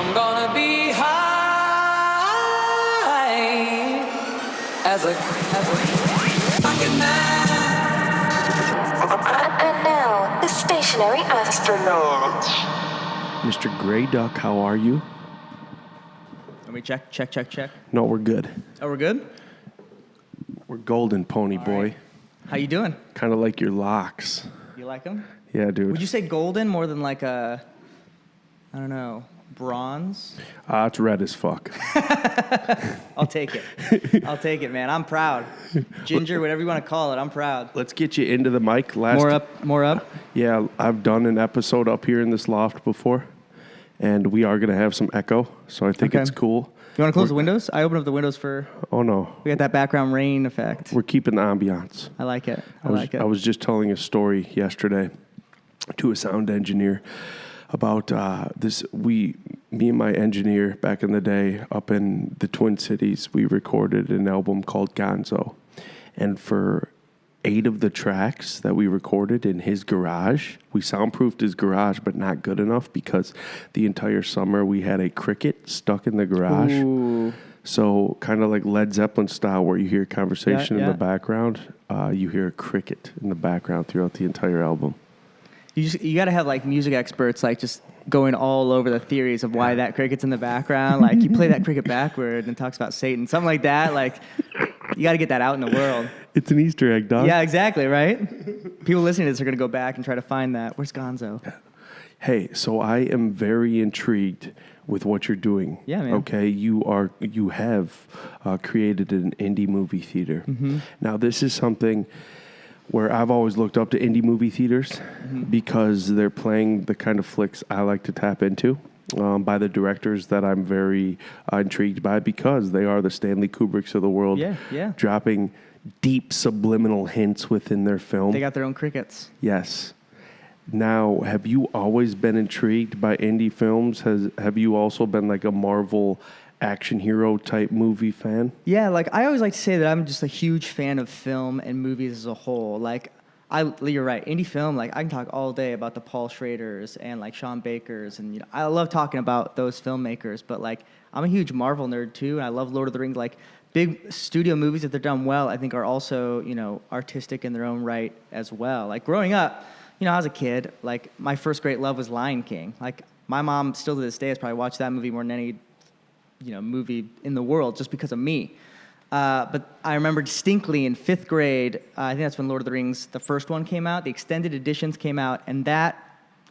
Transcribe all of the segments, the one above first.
I'm gonna be high as a fucking man. And now, the stationary astronaut. Mr. Grey Duck, how are you? Let me check. No, we're good. Oh, we're good? We're golden, pony All boy. right. How you doing? Kind of like your locks. You like them? Yeah, dude. Would you say golden more than like a, I don't know, bronze? It's red as fuck. I'll take it. I'll take it, man. I'm proud. Ginger, whatever you want to call it, I'm proud. Let's get you into the mic. More up. Yeah, I've done an episode up here in this loft before, and we are going to have some echo, so I think it's cool. You want to close the windows? I opened up the windows for... Oh, no. We got that background rain effect. We're keeping the ambiance. I like it. I was just telling a story yesterday to a sound engineer about this. Me and my engineer back in the day up in the Twin Cities, we recorded an album called Gonzo. And for 8 of the tracks that we recorded in his garage, we soundproofed his garage, but not good enough because the entire summer we had a cricket stuck in the garage. Ooh. So kind of like Led Zeppelin style, where you hear conversation in the background, you hear a cricket in the background throughout the entire album. You got to have like music experts like just going all over the theories of why that cricket's in the background. Like you play that cricket backward and it talks about Satan, something like that. Like you got to get that out in the world. It's an Easter egg, dog. Yeah, exactly, right? People listening to this are going to go back and try to find that. Where's Gonzo? Hey, so I am very intrigued with what you're doing. Yeah, man. Okay, you have created an indie movie theater. Mm-hmm. Now, this is something where I've always looked up to indie movie theaters because they're playing the kind of flicks I like to tap into by the directors that I'm very intrigued by because they are the Stanley Kubricks of the world. Yeah. Dropping deep subliminal hints within their film. They got their own crickets. Yes. Now, have you always been intrigued by indie films? Have you also been like a Marvel action hero type movie fan? Yeah, like I always like to say that I'm just a huge fan of film and movies as a whole. Like you're right, indie film, like I can talk all day about the Paul Schraders and like Sean Bakers, and I love talking about those filmmakers, but like I'm a huge Marvel nerd too, and I love Lord of the Rings. Like big studio movies, if they're done well, I think are also, artistic in their own right as well. Like growing up, I was a kid, like my first great love was Lion King. Like my mom still to this day has probably watched that movie more than any movie in the world just because of me. But I remember distinctly in 5th grade, I think that's when Lord of the Rings, the first one came out, the extended editions came out, and that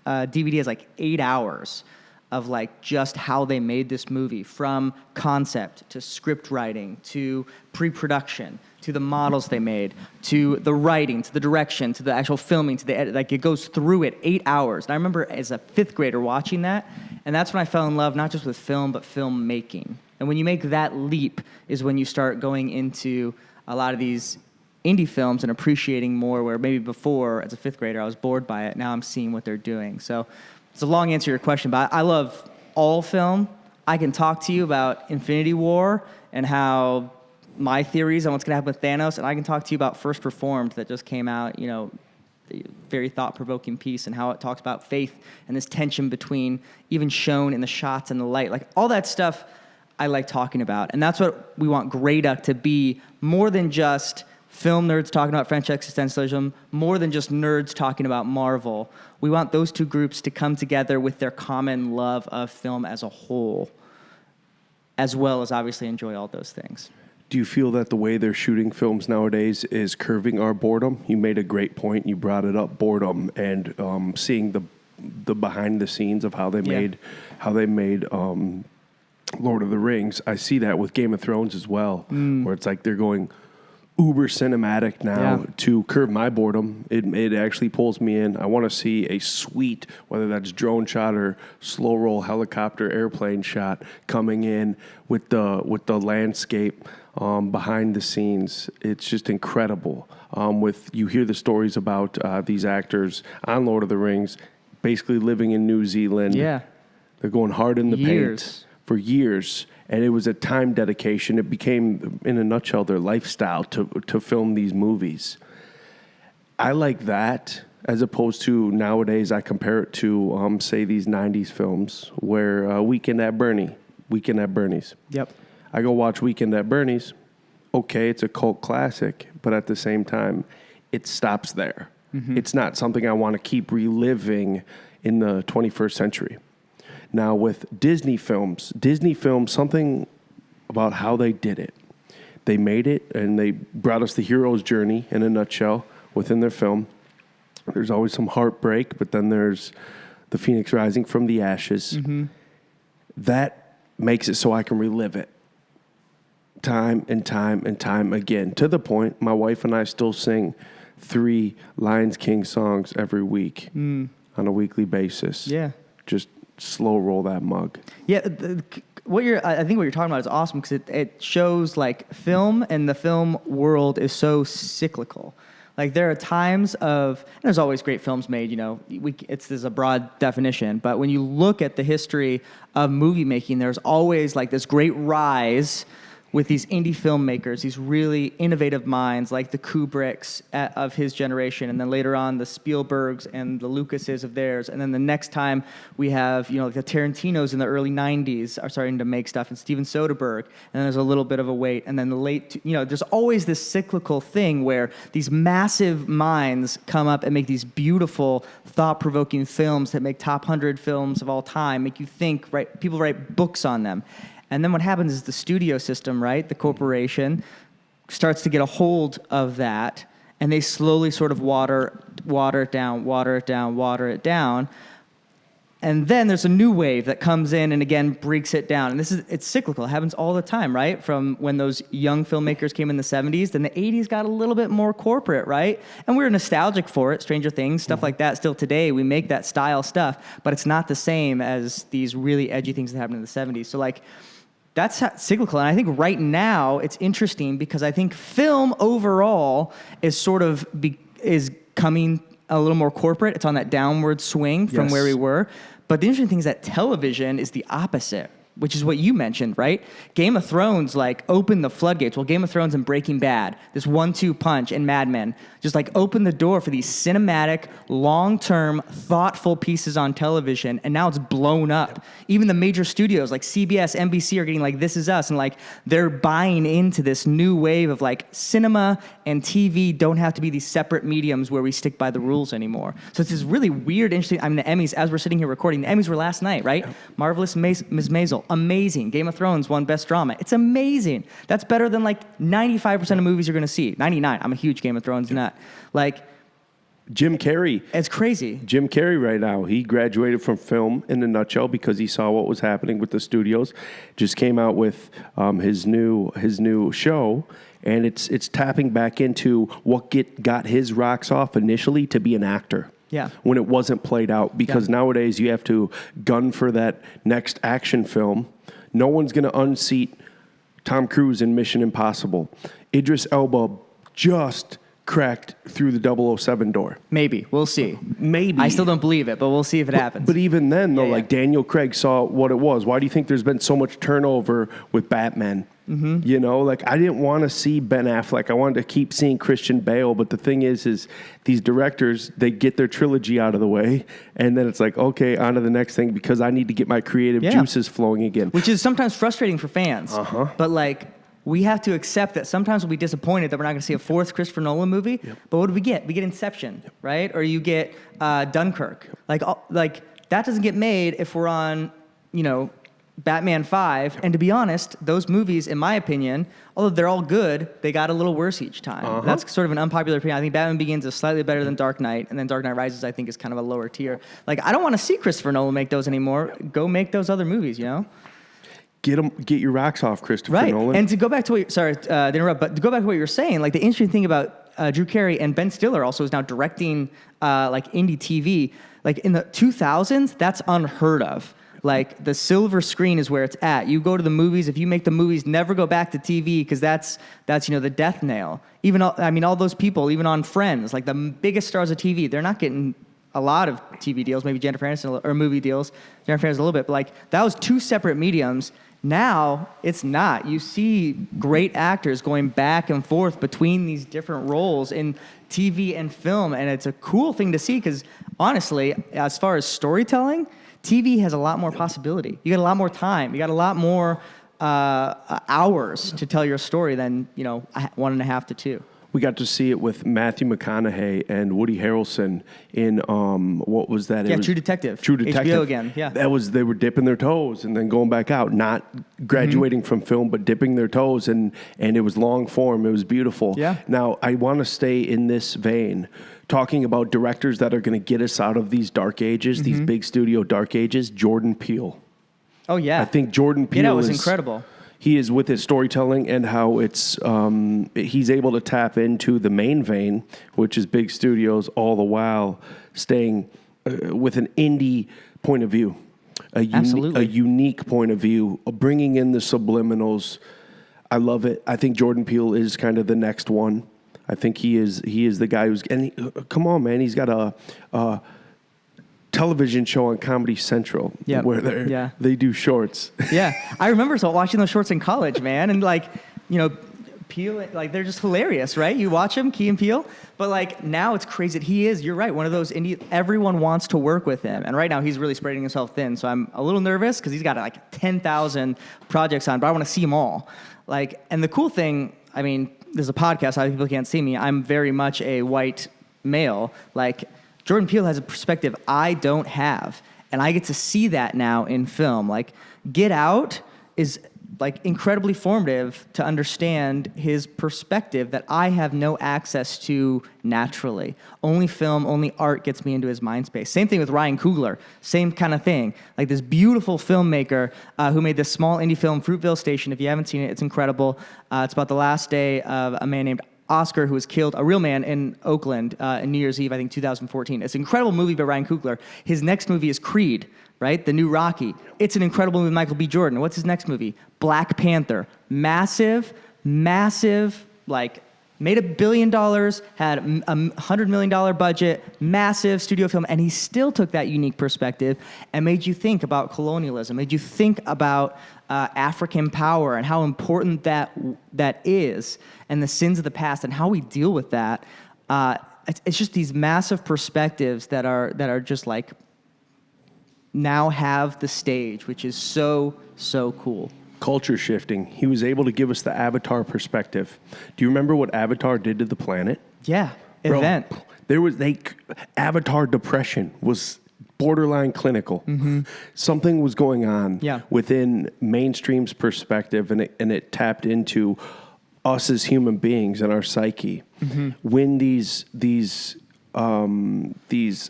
DVD has like 8 hours of like just how they made this movie, from concept to script writing to pre-production to the models they made to the writing to the direction to the actual filming to the edit. Like it goes through it 8 hours. And I remember as a 5th grader watching that, and that's when I fell in love not just with film but filmmaking. And when you make that leap is when you start going into a lot of these indie films and appreciating more, where maybe before as a 5th grader I was bored by it. Now I'm seeing what they're doing. So it's a long answer to your question, but I love all film. I can talk to you about Infinity War and how my theories on what's going to happen with Thanos, and I can talk to you about First Reformed that just came out, very thought-provoking piece, and how it talks about faith and this tension between even shown in the shots and the light. Like all that stuff I like talking about, and that's what we want Grey Duck to be, more than just film nerds talking about French existentialism, more than just nerds talking about Marvel. We want those two groups to come together with their common love of film as a whole, as well as obviously enjoy all those things. Do you feel that the way they're shooting films nowadays is curving our boredom? You made a great point. You brought it up, boredom, and seeing the behind the scenes of how they made Lord of the Rings. I see that with Game of Thrones as well, where it's like they're going uber cinematic now to curb my boredom. It actually pulls me in. I want to see a sweet, whether that's drone shot or slow roll helicopter airplane shot, coming in with the landscape behind the scenes. It's just incredible. You hear the stories about these actors on Lord of the Rings, basically living in New Zealand. Yeah, they're going hard in the paint for years. And it was a time dedication. It became, in a nutshell, their lifestyle to film these movies. I like that. as opposed to nowadays. I compare it to, say, these 90s films where Weekend at Bernie's. Yep. I go watch Weekend at Bernie's. Okay, it's a cult classic, but at the same time, it stops there. Mm-hmm. It's not something I want to keep reliving in the 21st century. Now, with Disney films, something about how they did it. They made it, and they brought us the hero's journey in a nutshell within their film. There's always some heartbreak, but then there's the phoenix rising from the ashes. Mm-hmm. That makes it so I can relive it time and time and time again, to the point my wife and I still sing 3 Lions King songs every week on a weekly basis. Yeah. Just slow roll that mug. Yeah. I think what you're talking about is awesome because it shows like film, and the film world is so cyclical. Like there are times of, and there's always great films made, you know, there's a broad definition, but when you look at the history of movie making, there's always like this great rise with these indie filmmakers, these really innovative minds like the Kubricks of his generation, and then later on the Spielbergs and the Lucases of theirs, and then the next time we have, you know, like the Tarantinos in the early 90s are starting to make stuff, and Steven Soderbergh, and then there's a little bit of a wait, and then the late, you know, there's always this cyclical thing where these massive minds come up and make these beautiful, thought-provoking films that make top 100 films of all time, make you think, right? People write books on them. And then what happens is the studio system, right, the corporation, starts to get a hold of that, and they slowly sort of water it down. And then there's a new wave that comes in and again breaks it down. And it's cyclical. It happens all the time, right? From when those young filmmakers came in the 70s, then the 80s got a little bit more corporate, right? And we were nostalgic for it, Stranger Things, stuff like that. Still today, we make that style stuff, but it's not the same as these really edgy things that happened in the 70s. So like, that's cyclical, and I think right now it's interesting because I think film overall is sort of is coming a little more corporate. It's on that downward swing from where we were. But the interesting thing is that television is the opposite, which is what you mentioned, right? Game of Thrones, like, opened the floodgates. Well, Game of Thrones and Breaking Bad, this 1-2 punch and Mad Men, just, like, opened the door for these cinematic, long-term, thoughtful pieces on television, and now it's blown up. Even the major studios, like CBS, NBC, are getting, like, This Is Us, and, like, they're buying into this new wave of, like, cinema and TV don't have to be these separate mediums where we stick by the rules anymore. So it's this really weird, interesting, I mean, the Emmys, as we're sitting here recording, the Emmys were last night, right? Marvelous Ms. Maisel. Amazing. Game of Thrones won Best Drama. It's amazing. That's better than like 95% of movies you're going to see. 99. I'm a huge Game of Thrones nut. Like Jim Carrey. It's crazy. Jim Carrey right now, he graduated from film in a nutshell because he saw what was happening with the studios. Just came out with his new show, and it's tapping back into what got his rocks off initially to be an actor. Yeah. When it wasn't played out, because nowadays you have to gun for that next action film. No one's going to unseat Tom Cruise in Mission Impossible. Idris Elba just cracked through the 007 door. Maybe. We'll see. Maybe. I still don't believe it, but we'll see if it happens. But even then, though, like Daniel Craig saw what it was. Why do you think there's been so much turnover with Batman? Mm-hmm. You know, like I didn't want to see Ben Affleck. I wanted to keep seeing Christian Bale. But the thing is these directors, they get their trilogy out of the way, and then it's like, okay, on to the next thing because I need to get my creative juices flowing again. Which is sometimes frustrating for fans. But like, we have to accept that sometimes we'll be disappointed that we're not going to see a fourth Christopher Nolan movie. Yep. But what do we get? We get Inception, right? Or you get Dunkirk. Like that doesn't get made if we're on, you know, Batman 5. And to be honest, those movies, in my opinion, although they're all good, they got a little worse each time. That's sort of an unpopular opinion. I think Batman Begins is slightly better than Dark Knight, and then Dark Knight Rises, I think, is kind of a lower tier. Like, I don't want to see Christopher Nolan make those anymore. Go make those other movies, you know? Get your rocks off, Christopher Nolan. And to go back to what to interrupt, but to go back to what you were saying, like the interesting thing about Drew Carey and Ben Stiller also is now directing like indie TV. Like in the 2000s, that's unheard of. Like the silver screen is where it's at. You go to the movies. If you make the movies, never go back to TV because that's you know the death nail. Even all those people, even on Friends, like the biggest stars of TV, they're not getting a lot of TV deals. Maybe Jennifer Aniston or movie deals. Jennifer Aniston a little bit, but like that was two separate mediums. Now it's not. You see great actors going back and forth between these different roles in TV and film, and it's a cool thing to see because honestly, as far as storytelling, TV has a lot more possibility. You got a lot more time. You got a lot more hours to tell your story than 1.5 to 2. We got to see it with Matthew McConaughey and Woody Harrelson in what was that? Yeah, It was True Detective. True Detective HBO again. Yeah, they were dipping their toes and then going back out, not graduating from film, but dipping their toes, and it was long form. It was beautiful. Yeah. Now I want to stay in this vein, talking about directors that are going to get us out of these dark ages, these big studio dark ages. Jordan Peele. Oh yeah. I think Jordan Peele that was is incredible. He is with his storytelling and how it's he's able to tap into the main vein, which is big studios, all the while staying with an indie point of view, a unique point of view, bringing in the subliminals. I love it. I think Jordan Peele is kind of the next one. I think he is the guy who's come on, man. He's got a television show on Comedy Central where they do shorts. Yeah, I remember watching those shorts in college, man, and Peele, they're just hilarious, right? You watch him, Key and Peele, but now it's crazy that you're right, one of those indie, everyone wants to work with him, and right now he's really spreading himself thin, so I'm a little nervous because he's got 10,000 projects on, but I want to see them all. And the cool thing, I mean, there's a podcast, a lot of people can't see me, I'm very much a white male, Jordan Peele has a perspective I don't have, and I get to see that now in film. Get Out is incredibly formative to understand his perspective that I have no access to naturally. Only film, only art gets me into his mind space. Same thing with Ryan Coogler. Same kind of thing. This beautiful filmmaker who made this small indie film, Fruitvale Station. If you haven't seen it, it's incredible. It's about the last day of a man named Oscar, who was killed, a real man in Oakland in New Year's Eve, I think 2014. It's an incredible movie by Ryan Coogler. His next movie is Creed, right? The new Rocky. It's an incredible movie with Michael B. Jordan. What's his next movie? Black Panther. Massive, made $1 billion, had a $100 million budget, massive studio film, and he still took that unique perspective and made you think about colonialism, made you think about African power and how important that is, and the sins of the past and how we deal with that. It's just these massive perspectives that are just now have the stage, which is so cool. Culture shifting. He was able to give us the Avatar perspective. Do you remember what Avatar did to the planet? Yeah, Bro, event. There was Avatar depression was borderline clinical. Mm-hmm. Something was going on within mainstream's perspective, and it tapped into us as human beings and our psyche. Mm-hmm. When these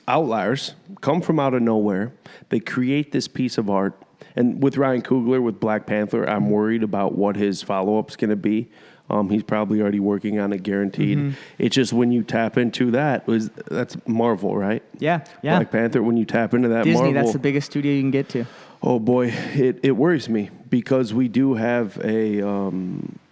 outliers come from out of nowhere, they create this piece of art. And with Ryan Coogler, with Black Panther, I'm worried about what his follow-up's going to be. He's probably already working on it, guaranteed. Mm-hmm. It's just when you tap into that's Marvel, right? Yeah. Black Panther, when you tap into that Disney, Marvel. that's the biggest studio you can get to. Oh, boy, it worries me because we do have a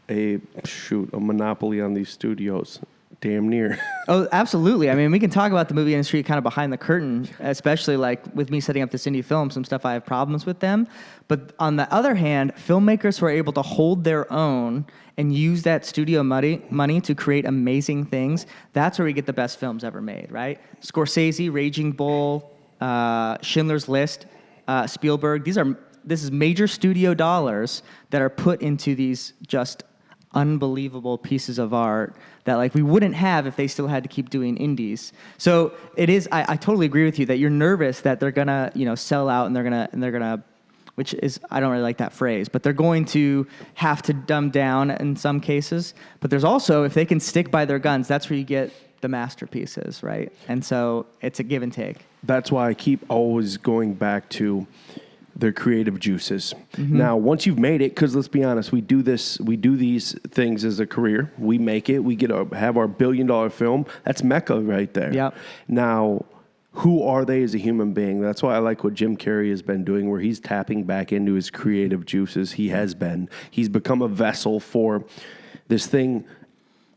monopoly on these studios. Damn near. Oh, absolutely. I mean, we can talk about the movie industry kind of behind the curtain, especially with me setting up this indie film, some stuff I have problems with them. But on the other hand, filmmakers who are able to hold their own and use that studio money to create amazing things, that's where we get the best films ever made, right? Scorsese, Raging Bull, Schindler's List, Spielberg. This is major studio dollars that are put into these just unbelievable pieces of art that we wouldn't have if they still had to keep doing indies. So it is. I totally agree with you that you're nervous that they're gonna sell out and they're gonna, which is, I don't really like that phrase, but they're going to have to dumb down in some cases. But there's also, if they can stick by their guns, that's where you get the masterpieces, right? And so it's a give and take. That's why I keep always going back to their creative juices. Mm-hmm. Now, once you've made it, because let's be honest, we do these things as a career. We make it. We have our $1 billion film. That's Mecca right there. Yep. Now, who are they as a human being? That's why I like what Jim Carrey has been doing, where he's tapping back into his creative juices. He's become a vessel for this thing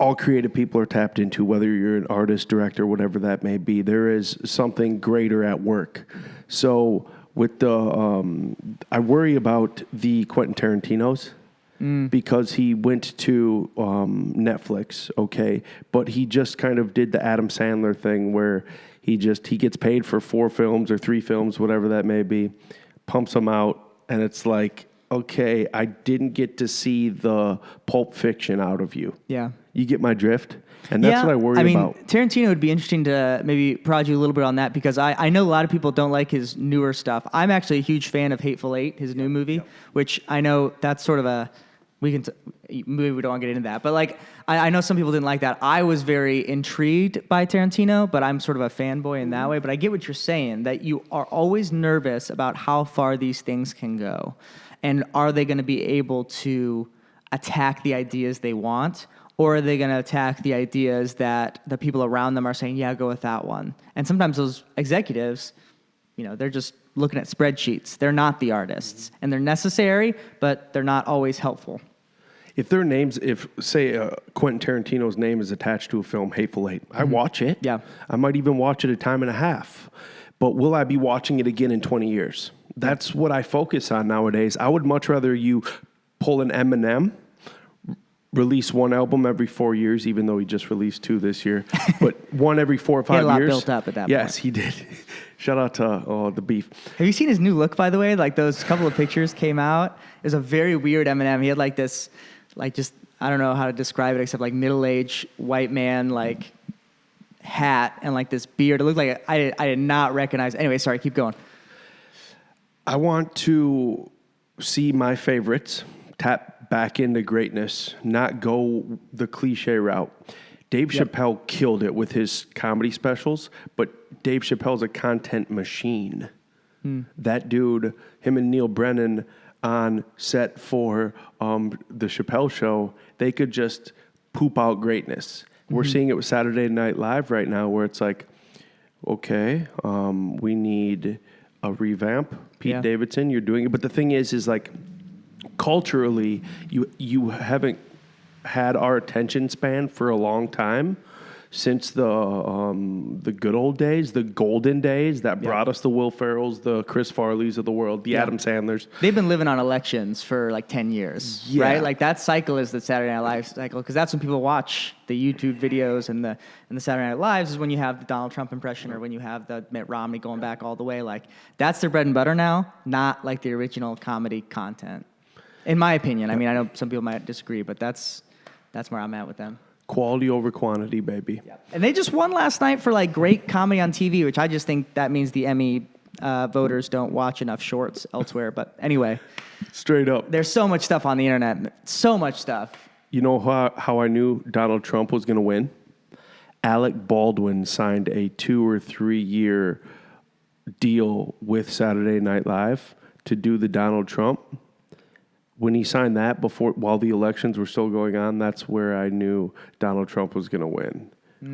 all creative people are tapped into, whether you're an artist, director, whatever that may be. There is something greater at work. So with the I worry about the Quentin Tarantino's because he went to Netflix, okay, but he just kind of did the Adam Sandler thing where he gets paid for 4 films or 3 films, whatever that may be, pumps them out, and it's like, okay, I didn't get to see the Pulp Fiction out of you. Yeah. You get my drift? And that's what I worry about. Tarantino would be interesting to maybe prod you a little bit on that because I know a lot of people don't like his newer stuff. I'm actually a huge fan of Hateful Eight, his new movie, which I know that's sort of a maybe we don't want to get into that, but like I know some people didn't like that. I was very intrigued by Tarantino, but I'm sort of a fanboy in that way. But I get what you're saying, that you are always nervous about how far these things can go, and are they going to be able to attack the ideas they want? Or are they going to attack the ideas that the people around them are saying, yeah, go with that one? And sometimes those executives, they're just looking at spreadsheets. They're not the artists. And they're necessary, but they're not always helpful. If say Quentin Tarantino's name is attached to a film, Hateful Eight, I watch it. Yeah. I might even watch it a time and a half. But will I be watching it again in 20 years? That's what I focus on nowadays. I would much rather you pull an Eminem, release one album every 4 years, even though he just released 2 this year, but one every 4 or 5 years. He had a lot built up at that point. Yes, he did. Shout out to the beef. Have you seen his new look, by the way? Like those couple of pictures came out. It was a very weird Eminem. He had like this, I don't know how to describe it except like middle-aged white man, like hat and like this beard. It looked like I did not recognize. Anyway, sorry, keep going. I want to see my favorites tap back into greatness, not go the cliche route. Dave Chappelle killed it with his comedy specials, but Dave Chappelle's a content machine. That dude, him and Neil Brennan on set for the Chappelle Show, they could just poop out greatness. We're seeing it with Saturday Night Live right now where it's like, okay, we need a revamp. Pete Davidson, you're doing it. But the thing is like, culturally, you haven't had our attention span for a long time since the good old days, the golden days that brought us the Will Ferrells, the Chris Farleys of the world, the Adam Sandlers. They've been living on elections for like 10 years, right? Like that cycle is the Saturday Night Live cycle because that's when people watch the YouTube videos and the Saturday Night Lives is when you have the Donald Trump impression or when you have the Mitt Romney going back all the way. Like that's their bread and butter now, not like the original comedy content. In my opinion. I mean, I know some people might disagree, but that's where I'm at with them. Quality over quantity, baby. Yep. And they just won last night for like great comedy on TV, which I just think that means the Emmy voters don't watch enough shorts elsewhere. But anyway. Straight up. There's so much stuff on the internet. So much stuff. You know how I knew Donald Trump was going to win? Alec Baldwin signed a 2 or 3 year deal with Saturday Night Live to do the Donald Trump. When he signed that while the elections were still going on, that's where I knew Donald Trump was going to win.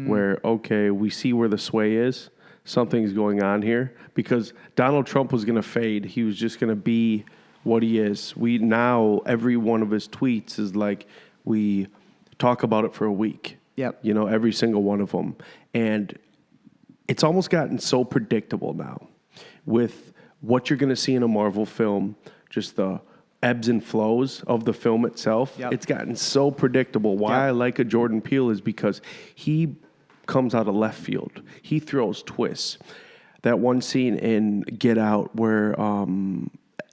Where, okay, we see where the sway is. Something's going on here. Because Donald Trump was going to fade. He was just going to be what he is. Every one of his tweets is like, we talk about it for a week. Yep. Every single one of them. And it's almost gotten so predictable now with what you're going to see in a Marvel film, just the ebbs and flows of the film itself. Yep. It's gotten so predictable. Why I like a Jordan Peele is because he comes out of left field. He throws twists. That one scene in Get Out where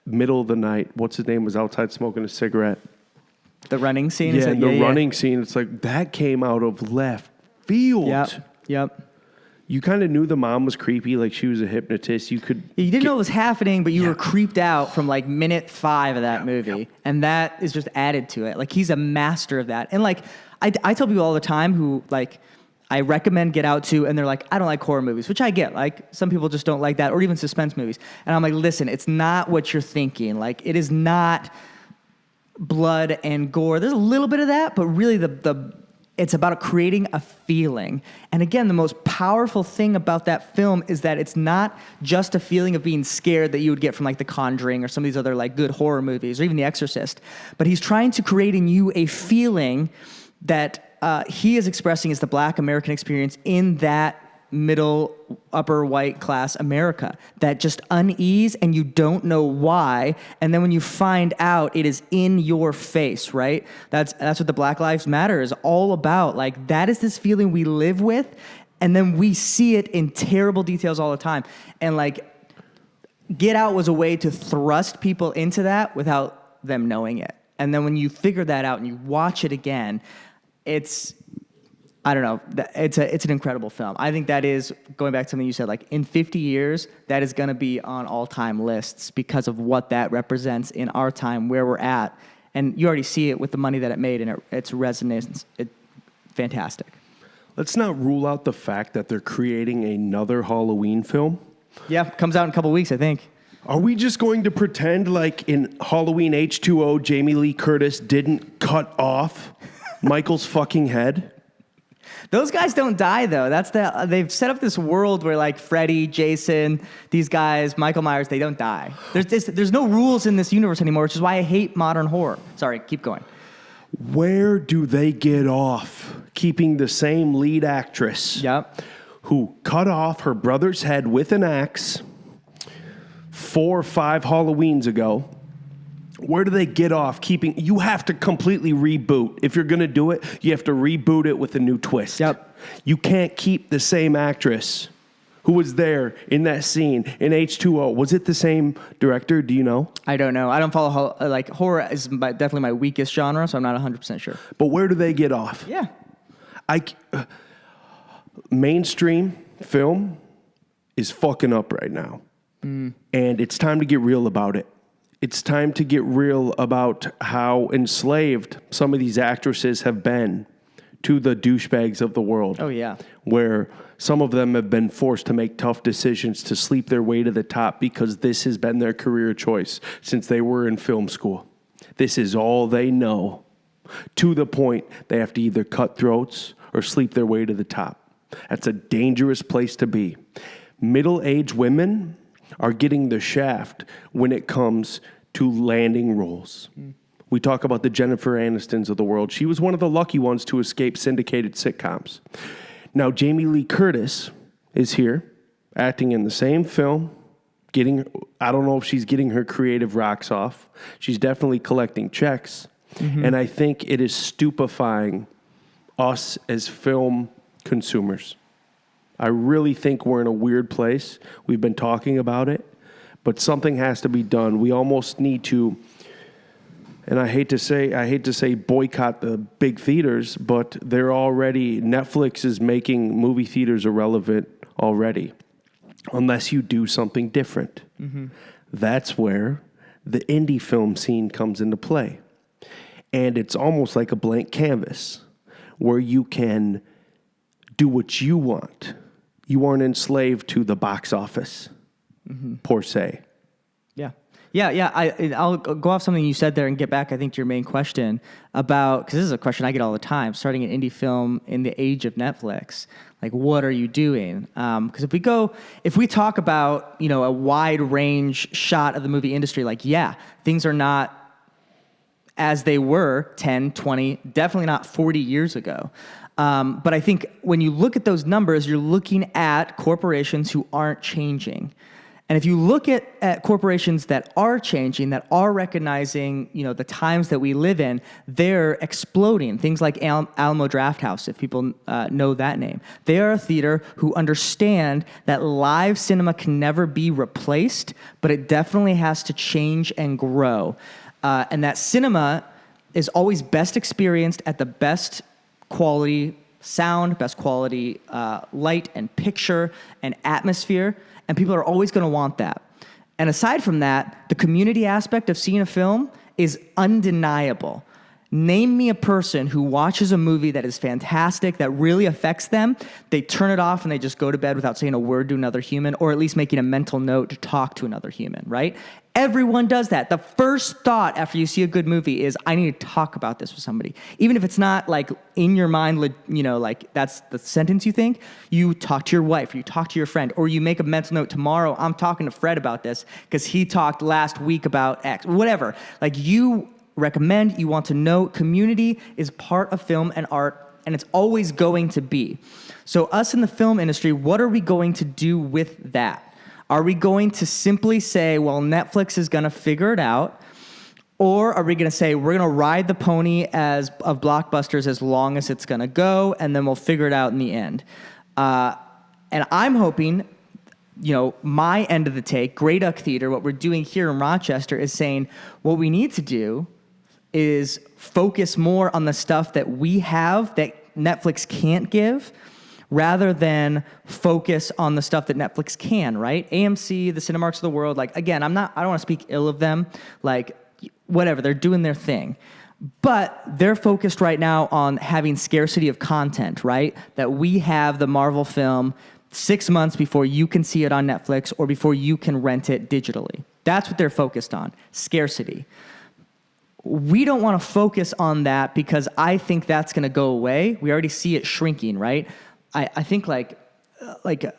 middle of the night, what's his name, was outside smoking a cigarette. The running scene? Yeah, the running scene. It's like, that came out of left field. Yep. You kind of knew the mom was creepy, like she was a hypnotist. You didn't know it was happening, but you were creeped out from like minute 5 of that movie. And that is just added to it. Like he's a master of that. And like, I tell people all the time who like, I recommend Get Out to, and they're like, I don't like horror movies, which I get. Like some people just don't like that, or even suspense movies. And I'm like, listen, it's not what you're thinking. Like it is not blood and gore. There's a little bit of that, but really it's about creating a feeling. And again, the most powerful thing about that film is that it's not just a feeling of being scared that you would get from like The Conjuring or some of these other like good horror movies or even The Exorcist. But he's trying to create in you a feeling that he is expressing as the Black American experience in that middle, upper white class America. That just unease and you don't know why. And then when you find out, it is in your face, right? That's what the Black Lives Matter is all about. Like, that is this feeling we live with. And then we see it in terrible details all the time. And like, Get Out was a way to thrust people into that without them knowing it. And then when you figure that out and you watch it again, it's, I don't know, it's an incredible film. I think that is, going back to something you said, like in 50 years, that is going to be on all-time lists because of what that represents in our time, where we're at. And you already see it with the money that it made and its resonance. Fantastic. Let's not rule out the fact that they're creating another Halloween film. Yeah, comes out in a couple weeks, I think. Are we just going to pretend like in Halloween H2O, Jamie Lee Curtis didn't cut off Michael's fucking head? Those guys don't die, though. They've set up this world where, like, Freddy, Jason, these guys, Michael Myers, they don't die. There's no rules in this universe anymore, which is why I hate modern horror. Sorry, keep going. Where do they get off keeping the same lead actress who cut off her brother's head with an axe 4 or 5 Halloweens ago? Where do they get off keeping? You have to completely reboot. If you're going to do it, you have to reboot it with a new twist. Yep. You can't keep the same actress who was there in that scene in H2O. Was it the same director? Do you know? I don't know. I don't follow, like, horror is definitely my weakest genre, so I'm not 100% sure. But where do they get off? Yeah. Mainstream film is fucking up right now. And it's time to get real about it. It's time to get real about how enslaved some of these actresses have been to the douchebags of the world. Oh, yeah. Where some of them have been forced to make tough decisions to sleep their way to the top because this has been their career choice since they were in film school. This is all they know. To the point they have to either cut throats or sleep their way to the top. That's a dangerous place to be. Middle-aged women are getting the shaft when it comes to landing roles. We talk about the Jennifer Anistons of the world. She was one of the lucky ones to escape syndicated sitcoms. Now, Jamie Lee Curtis is here, acting in the same film, I don't know if she's getting her creative rocks off. She's definitely collecting checks. And I think it is stupefying us as film consumers. I really think we're in a weird place. We've been talking about it, but something has to be done. We almost need to, and I hate to say boycott the big theaters, but Netflix is making movie theaters irrelevant already, unless you do something different. That's where the indie film scene comes into play. And it's almost like a blank canvas where you can do what you want. You aren't enslaved to the box office, per se. Yeah. I'll go off something you said there and get back, I think, to your main question about, because this is a question I get all the time, starting an indie film in the age of Netflix. Like, what are you doing? Because if we talk about, a wide range shot of the movie industry, like, yeah, things are not as they were 10, 20, definitely not 40 years ago. But I think when you look at those numbers, you're looking at corporations who aren't changing. And if you look at corporations that are changing, that are recognizing, the times that we live in, they're exploding. Things like Alamo Drafthouse, if people know that name. They are a theater who understand that live cinema can never be replaced, but it definitely has to change and grow. And that cinema is always best experienced at the best quality sound, best quality light and picture and atmosphere, and people are always going to want that. And aside from that, the community aspect of seeing a film is undeniable. Name me a person who watches a movie that is fantastic, that really affects them, they turn it off and they just go to bed without saying a word to another human, or at least making a mental note to talk to another human, right? Everyone does that. The first thought after you see a good movie is, I need to talk about this with somebody. Even if it's not like in your mind, like that's the sentence you think, you talk to your wife, or you talk to your friend, or you make a mental note, tomorrow I'm talking to Fred about this because he talked last week about X, whatever. Like, you recommend, you want to know. Community is part of film and art, and it's always going to be. So us in the film industry, what are we going to do with that? Are we going to simply say, well, Netflix is going to figure it out? Or are we going to say, we're going to ride the pony of blockbusters as long as it's going to go, and then we'll figure it out in the end? And I'm hoping, my end of the take, Grey Duck Theater, what we're doing here in Rochester is saying what we need to do is focus more on the stuff that we have that Netflix can't give, rather than focus on the stuff that Netflix can, right? AMC, the Cinemarks of the world, again, I don't want to speak ill of them, whatever, they're doing their thing. But they're focused right now on having scarcity of content, right? That we have the Marvel film 6 months before you can see it on Netflix or before you can rent it digitally. That's what they're focused on, scarcity. We don't want to focus on that because I think that's going to go away. We already see it shrinking, right? I think like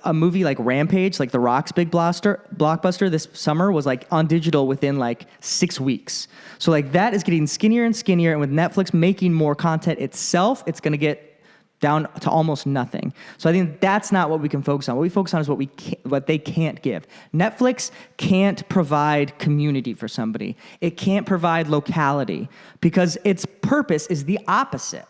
a movie like Rampage, like The Rock's big blockbuster this summer was on digital within 6 weeks. So that is getting skinnier and skinnier, and with Netflix making more content itself, it's going to get down to almost nothing. So I think that's not what we can focus on. What we focus on is what they can't give. Netflix can't provide community for somebody. It can't provide locality because its purpose is the opposite.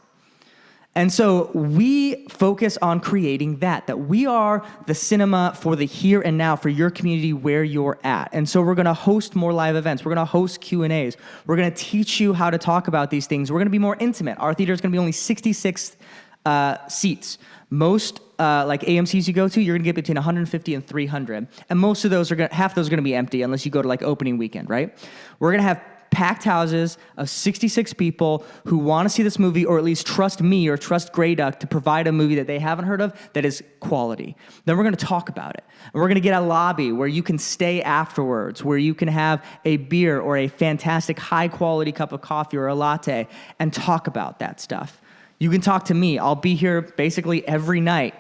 And so we focus on creating that we are the cinema for the here and now, for your community where you're at. And so we're going to host more live events. We're going to host Q&As. We're going to teach you how to talk about these things. We're going to be more intimate. Our theater is going to be only 66 seats. Most AMCs you go to, you're going to get between 150 and 300. And most of those half of those are going to be empty unless you go to opening weekend, right? We're going to have packed houses of 66 people who want to see this movie, or at least trust me or trust Grey Duck to provide a movie that they haven't heard of that is quality. Then we're going to talk about it. And we're going to get a lobby where you can stay afterwards, where you can have a beer or a fantastic high-quality cup of coffee or a latte and talk about that stuff. You can talk to me. I'll be here basically every night,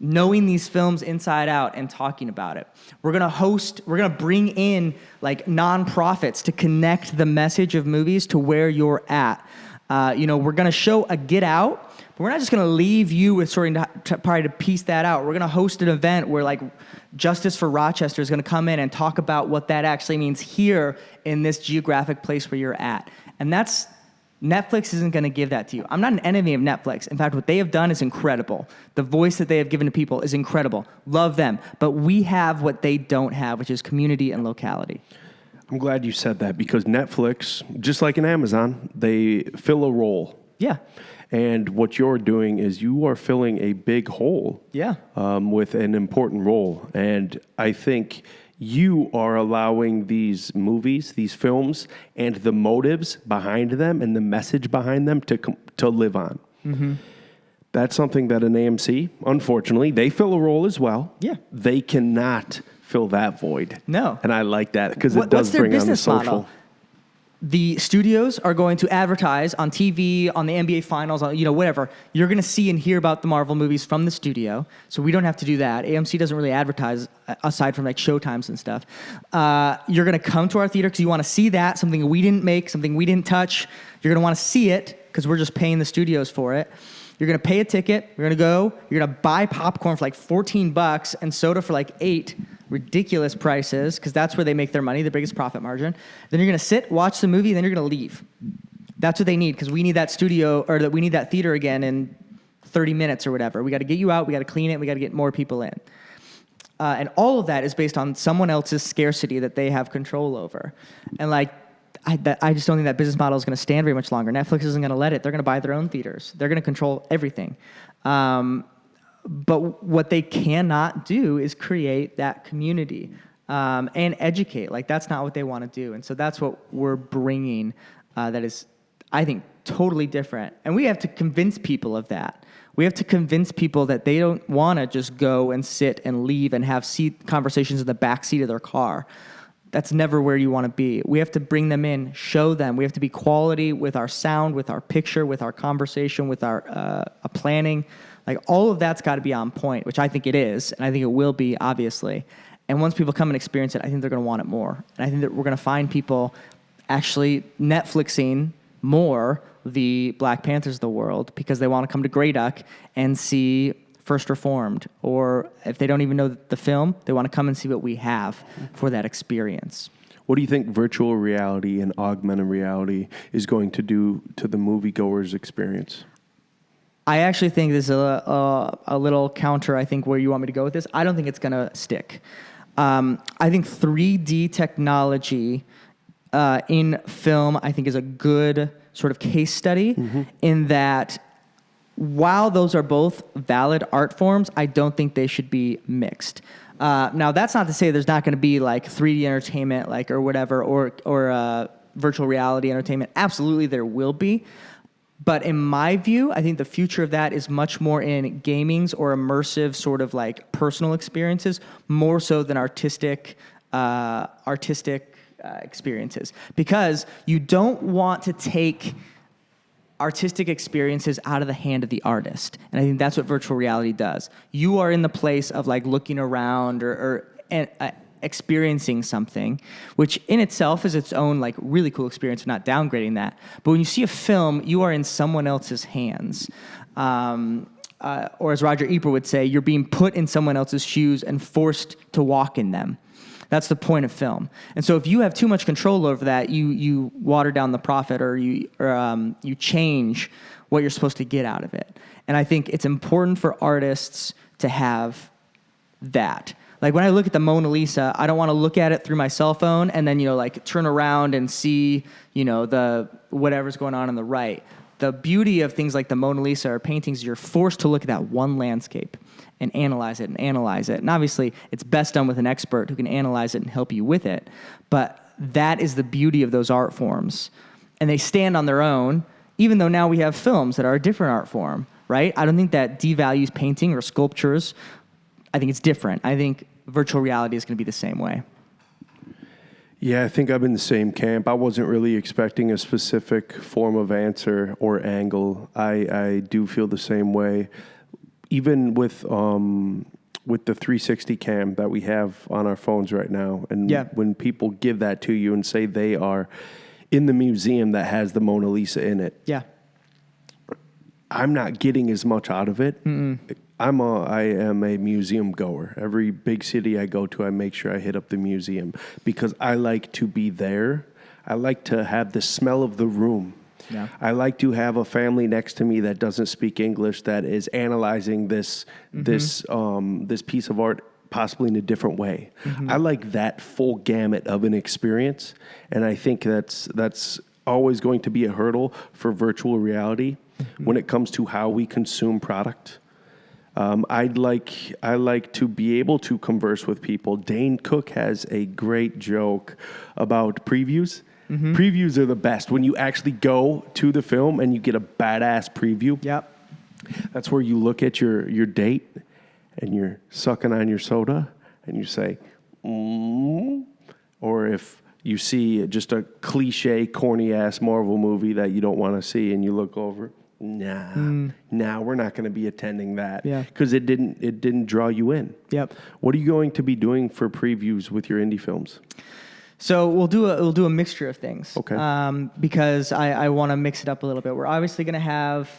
knowing these films inside out and talking about it. We're going to bring in nonprofits to connect the message of movies to where you're at. We're going to show a Get Out, but we're not just going to leave you with trying to piece that out. We're going to host an event where Justice for Rochester is going to come in and talk about what that actually means here in this geographic place where you're at. And Netflix isn't going to give that to you. I'm not an enemy of Netflix. In fact, what they have done is incredible. The voice that they have given to people is incredible. Love them. But we have what they don't have, which is community and locality. I'm glad you said that because Netflix, just like in Amazon, they fill a role. Yeah. And what you're doing is you are filling a big hole. Yeah. With an important role. And I think you are allowing these movies, these films, and the motives behind them and the message behind them to live on. Mm-hmm. That's something that an AMC, unfortunately, they fill a role as well. Yeah. They cannot fill that void. No. And I like that because it does bring on the social. Model? The studios are going to advertise on TV, on the NBA Finals, whatever. You're going to see and hear about the Marvel movies from the studio, so we don't have to do that. AMC doesn't really advertise aside from showtimes and stuff. You're going to come to our theater because you want to see that, something we didn't make, something we didn't touch. You're going to want to see it because we're just paying the studios for it. You're going to pay a ticket. You're going to go. You're going to buy popcorn for $14 and soda for $8. Ridiculous prices, because that's where they make their money, the biggest profit margin. Then you're going to sit, watch the movie, then you're going to leave. That's what they need, because we need that we need that theater again in 30 minutes or whatever. We got to get you out, we got to clean it, we got to get more people in. And all of that is based on someone else's scarcity that they have control over. And I just don't think that business model is going to stand very much longer. Netflix isn't going to let it. They're going to buy their own theaters. They're going to control everything. But what they cannot do is create that community and educate. That's not what they want to do. And so that's what we're bringing that is, I think, totally different. And we have to convince people of that. We have to convince people that they don't want to just go and sit and leave and have conversations in the back seat of their car. That's never where you want to be. We have to bring them in, show them. We have to be quality with our sound, with our picture, with our conversation, with our planning. All of that's got to be on point, which I think it is, and I think it will be, obviously. And once people come and experience it, I think they're going to want it more. And I think that we're going to find people actually Netflixing more the Black Panthers of the world because they want to come to Grey Duck and see First Reformed. Or if they don't even know the film, they want to come and see what we have for that experience. What do you think virtual reality and augmented reality is going to do to the moviegoer's experience? I actually think this is a little counter, I think, where you want me to go with this. I don't think it's going to stick. I think 3D technology in film, I think, is a good sort of case study in that while those are both valid art forms, I don't think they should be mixed. Now, that's not to say there's not going to be like 3D entertainment, like or whatever, or virtual reality entertainment. Absolutely, there will be. But in my view, I think the future of that is much more in gamings or immersive sort of like personal experiences, more so than artistic experiences. Because you don't want to take artistic experiences out of the hand of the artist. And I think that's what virtual reality does. You are in the place of like looking around or experiencing something, which in itself is its own like really cool experience. I'm not downgrading that. But when you see a film, you are in someone else's hands. Or as Roger Ebert would say, you're being put in someone else's shoes and forced to walk in them. That's the point of film. And so if you have too much control over that, you water down the profit or you change what you're supposed to get out of it. And I think it's important for artists to have that. Like when I look at the Mona Lisa, I don't want to look at it through my cell phone and then, like turn around and see, the whatever's going on the right. The beauty of things like the Mona Lisa or paintings, you're forced to look at that one landscape and analyze it. And obviously, it's best done with an expert who can analyze it and help you with it. But that is the beauty of those art forms. And they stand on their own, even though now we have films that are a different art form, right? I don't think that devalues painting or sculptures. I think it's different. I think virtual reality is going to be the same way. Yeah, I think I'm in the same camp. I wasn't really expecting a specific form of answer or angle. I do feel the same way. Even with the 360 cam that we have on our phones right now, and when people give that to you and say they are in the museum that has the Mona Lisa in it, I'm not getting as much out of it. I am a museum goer. Every big city I go to, I make sure I hit up the museum because I like to be there. I like to have the smell of the room. Yeah. I like to have a family next to me that doesn't speak English that is analyzing this piece of art possibly in a different way. I like that full gamut of an experience, and I think that's always going to be a hurdle for virtual reality when it comes to how we consume product. I like to be able to converse with people. Dane Cook has a great joke about previews. Previews are the best. When you actually go to the film and you get a badass preview. Yep. That's where you look at your date and you're sucking on your soda and you say, or if you see just a cliche, corny-ass Marvel movie that you don't want to see and you look over, nah, we're not going to be attending that because it didn't draw you in. Yep. What are you going to be doing for previews with your indie films? So we'll do a mixture of things. Okay. Because I want to mix it up a little bit. We're obviously going to have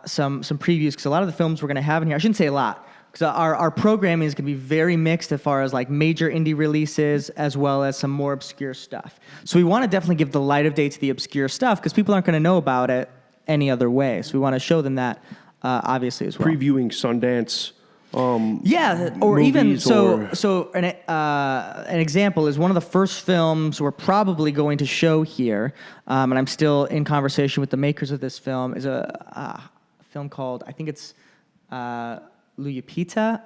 some previews because a lot of the films we're going to have in here, I shouldn't say a lot, because our programming is going to be very mixed as far as like major indie releases as well as some more obscure stuff. So we want to definitely give the light of day to the obscure stuff because people aren't going to know about it any other way. So we want to show them that obviously as well. Previewing Sundance. Or even so. An example is one of the first films we're probably going to show here, and I'm still in conversation with the makers of this film. Is a film called, I think it's Luyupita.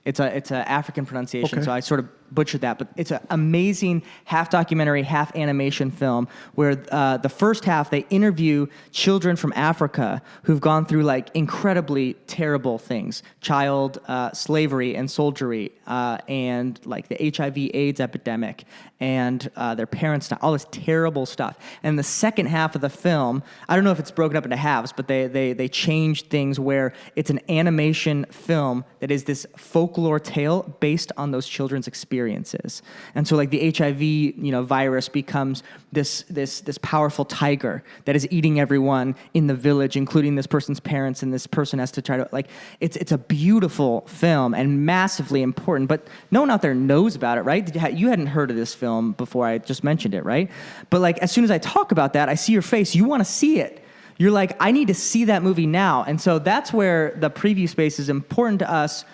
It's an African pronunciation, so I sort of butchered that, but it's an amazing half documentary, half animation film where the first half they interview children from Africa who've gone through like incredibly terrible things, child slavery and soldiery, and like the HIV/AIDS epidemic, and their parents, all this terrible stuff. And the second half of the film, I don't know if it's broken up into halves, but they changed things where it's an animation film that is this folklore tale based on those children's experiences. experiences. And so like the HIV, virus becomes this powerful tiger that is eating everyone in the village, including this person's parents, and this person has to try to it's a beautiful film and massively important, but no one out there knows about it, right? You hadn't heard of this film before I just mentioned it, right? But like as soon as I talk about that, I see your face, you want to see it. You're like, I need to see that movie now. And so that's where the preview space is important to us.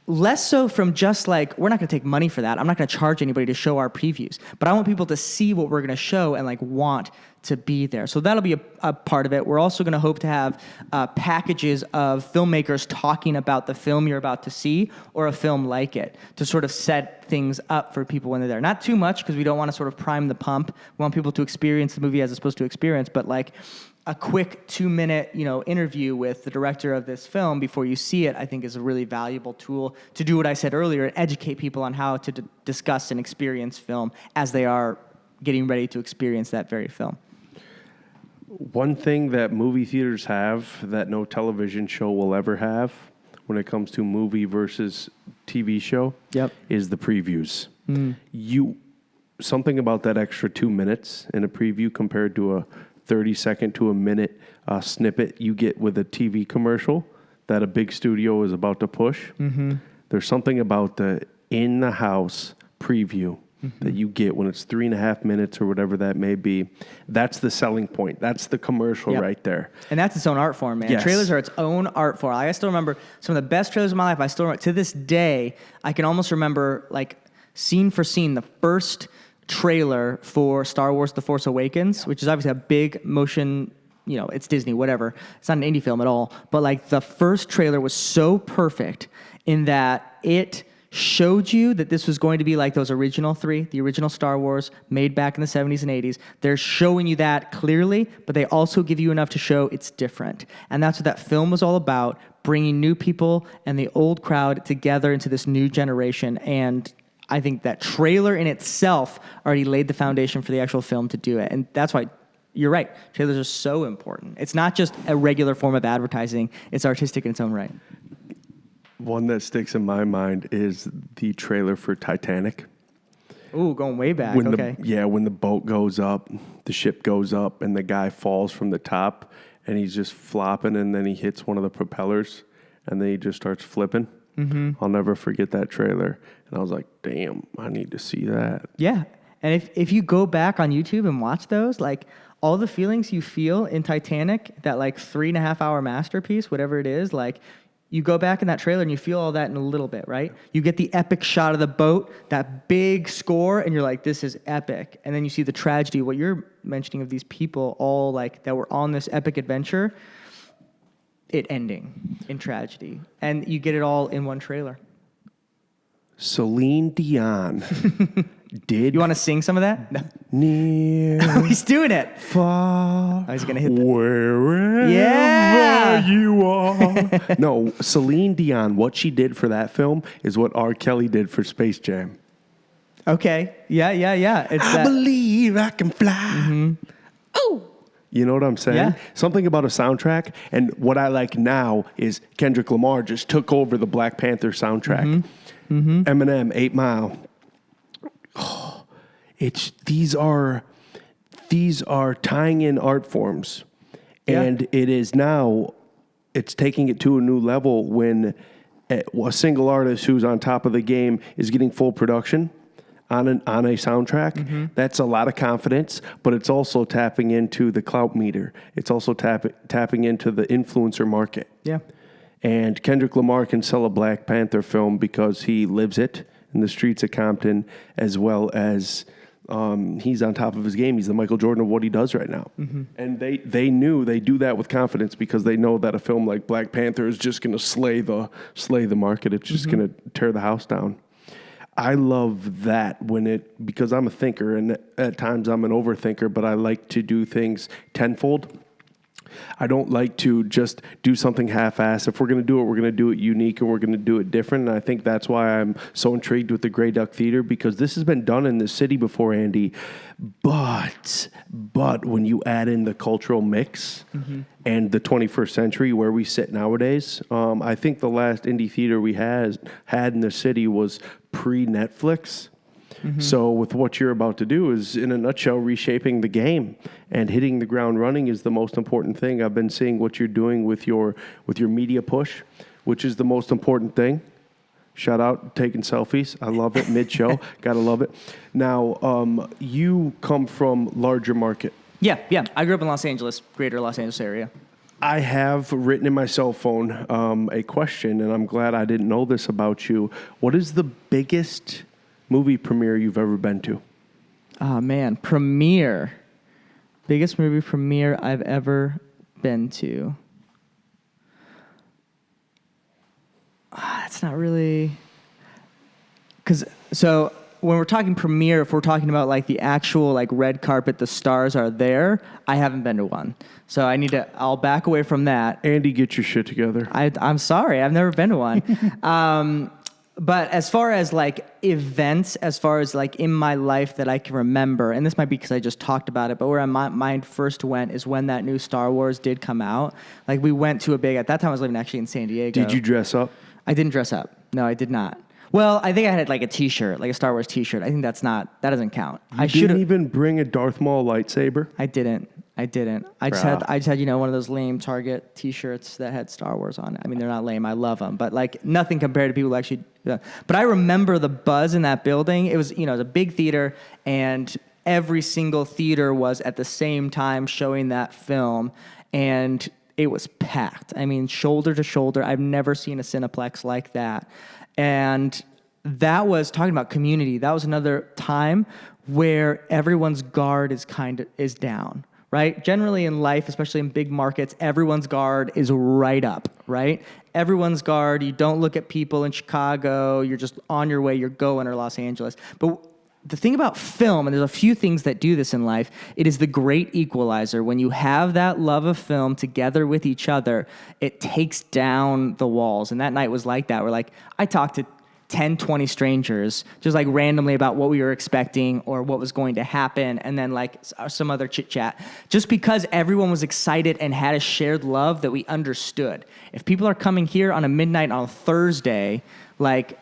Less so from just like, we're not going to take money for that. I'm not going to charge anybody to show our previews. But I want people to see what we're going to show and like want to be there. So that'll be a part of it. We're also going to hope to have packages of filmmakers talking about the film you're about to see or a film like it to sort of set things up for people when they're there. Not too much because we don't want to sort of prime the pump. We want people to experience the movie as it's supposed to experience, but like a quick 2-minute, interview with the director of this film before you see it, I think is a really valuable tool to do what I said earlier and educate people on how to discuss and experience film as they are getting ready to experience that very film. One thing that movie theaters have that no television show will ever have when it comes to movie versus TV show is the previews. Something about that extra 2 minutes in a preview compared to a 30-second to a minute snippet you get with a TV commercial that a big studio is about to push. There's something about the in-the-house preview that you get when it's 3.5 minutes or whatever that may be. That's the selling point. That's the commercial right there. And that's its own art form, man. Yes. Trailers are its own art form. I still remember some of the best trailers of my life. I still remember, to this day, I can almost remember, like, scene for scene, the first trailer for Star Wars The Force Awakens, which is obviously a big motion, it's Disney, whatever. It's not an indie film at all. But like the first trailer was so perfect in that it showed you that this was going to be like those original three, the original Star Wars made back in the 70s and 80s. They're showing you that clearly, but they also give you enough to show it's different. And that's what that film was all about, bringing new people and the old crowd together into this new generation. And I think that trailer in itself already laid the foundation for the actual film to do it. And that's why you're right. Trailers are so important. It's not just a regular form of advertising. It's artistic in its own right. One that sticks in my mind is the trailer for Titanic. Ooh, going way back. When okay. When the boat goes up, the ship goes up, and the guy falls from the top, and he's just flopping, and then he hits one of the propellers, and then he just starts flipping. I'll never forget that trailer. And I was like, damn, I need to see that. Yeah. And if you go back on YouTube and watch those, like all the feelings you feel in Titanic, that like 3.5 hour masterpiece, whatever it is, like you go back in that trailer and you feel all that in a little bit, right? You get the epic shot of the boat, that big score, and you're like, this is epic. And then you see the tragedy, what you're mentioning of these people all like that were on this epic adventure, it ending in tragedy. And you get it all in one trailer. Celine Dion did. You want to sing some of that? No. Near. Oh, he's doing it. Far. Oh, he's going to hit that. Wherever you are. No, Celine Dion, what she did for that film is what R. Kelly did for Space Jam. Okay. Yeah. I believe I can fly. Oh. You know what I'm saying? Yeah. Something about a soundtrack. And what I like now is Kendrick Lamar just took over the Black Panther soundtrack. Eminem, 8 Mile. Oh, these are tying in art forms. And it is now, it's taking it to a new level when a single artist who's on top of the game is getting full production on a soundtrack. That's a lot of confidence, but it's also tapping into the clout meter. It's also tapping into the influencer market. Yeah. And Kendrick Lamar can sell a Black Panther film because he lives it in the streets of Compton, as well as he's on top of his game. He's the Michael Jordan of what he does right now. And they knew they do that with confidence because they know that a film like Black Panther is just going to slay the market. It's just going to tear the house down. I love that because I'm a thinker and at times I'm an overthinker, but I like to do things tenfold. I don't like to just do something half-assed. If we're going to do it, we're going to do it unique and we're going to do it different. And I think that's why I'm so intrigued with the Grey Duck Theater, because this has been done in the city before, Andy. But But when you add in the cultural mix and the 21st century where we sit nowadays, I think the last indie theater we had in the city was pre-Netflix. So with what you're about to do is, in a nutshell, reshaping the game and hitting the ground running is the most important thing. I've been seeing what you're doing with your media push, which is the most important thing. Shout out taking selfies. I love it. Mid-show. Gotta love it. Now, you come from larger market. Yeah. I grew up in Los Angeles, greater Los Angeles area. I have written in my cell phone a question, and I'm glad I didn't know this about you. What is the biggest movie premiere you've ever been to? Oh, man. Premiere. Biggest movie premiere I've ever been to. That's not really... So when we're talking premiere, if we're talking about like the actual like red carpet, the stars are there, I haven't been to one. So I'll back away from that. Andy, get your shit together. I'm sorry. I've never been to one. But as far as like events, as far as like in my life that I can remember, and this might be because I just talked about it, but where my mind first went is when that new Star Wars did come out. Like we went to at that time I was living actually in San Diego. Did you dress up? I didn't dress up. No, I did not. Well, I think I had like a T-shirt, like a Star Wars T-shirt. I think that doesn't count. I didn't even bring a Darth Maul lightsaber. I didn't. I just had one of those lame Target T-shirts that had Star Wars on it. I mean, they're not lame. I love them, but like nothing compared to people who actually. But I remember the buzz in that building. It was, it was a big theater, and every single theater was at the same time showing that film, and it was packed. I mean, shoulder to shoulder. I've never seen a Cineplex like that, and that was talking about community. That was another time where everyone's guard is down. Right? Generally in life, especially in big markets, everyone's guard is right up, right? Everyone's guard, you don't look at people in Chicago, you're just on your way, you're going, or Los Angeles. But the thing about film, and there's a few things that do this in life, it is the great equalizer. When you have that love of film together with each other, it takes down the walls. And that night was like that. I talked to 10, 20 strangers, just like randomly about what we were expecting or what was going to happen, and then like some other chit chat, just because everyone was excited and had a shared love that we understood. If people are coming here on a midnight on a Thursday, like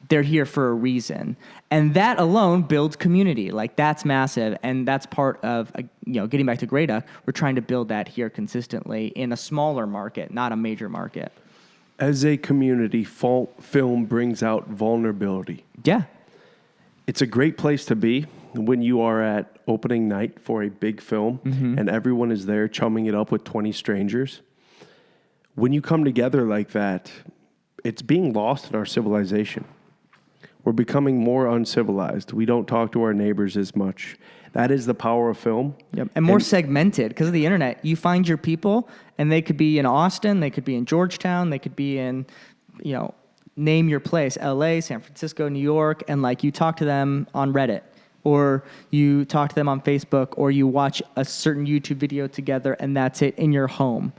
they're here for a reason. And that alone builds community. Like that's massive. And that's part of, getting back to Grey Duck, we're trying to build that here consistently in a smaller market, not a major market. As a community, film brings out vulnerability. Yeah. It's a great place to be when you are at opening night for a big film and everyone is there chumming it up with 20 strangers. When you come together like that, it's being lost in our civilization. We're becoming more uncivilized. We don't talk to our neighbors as much. That is the power of film. Yep. And more segmented because of the internet. You find your people, and they could be in Austin, they could be in Georgetown, they could be in, name your place, LA, San Francisco, New York, and like you talk to them on Reddit, or you talk to them on Facebook, or you watch a certain YouTube video together, and that's it in your home.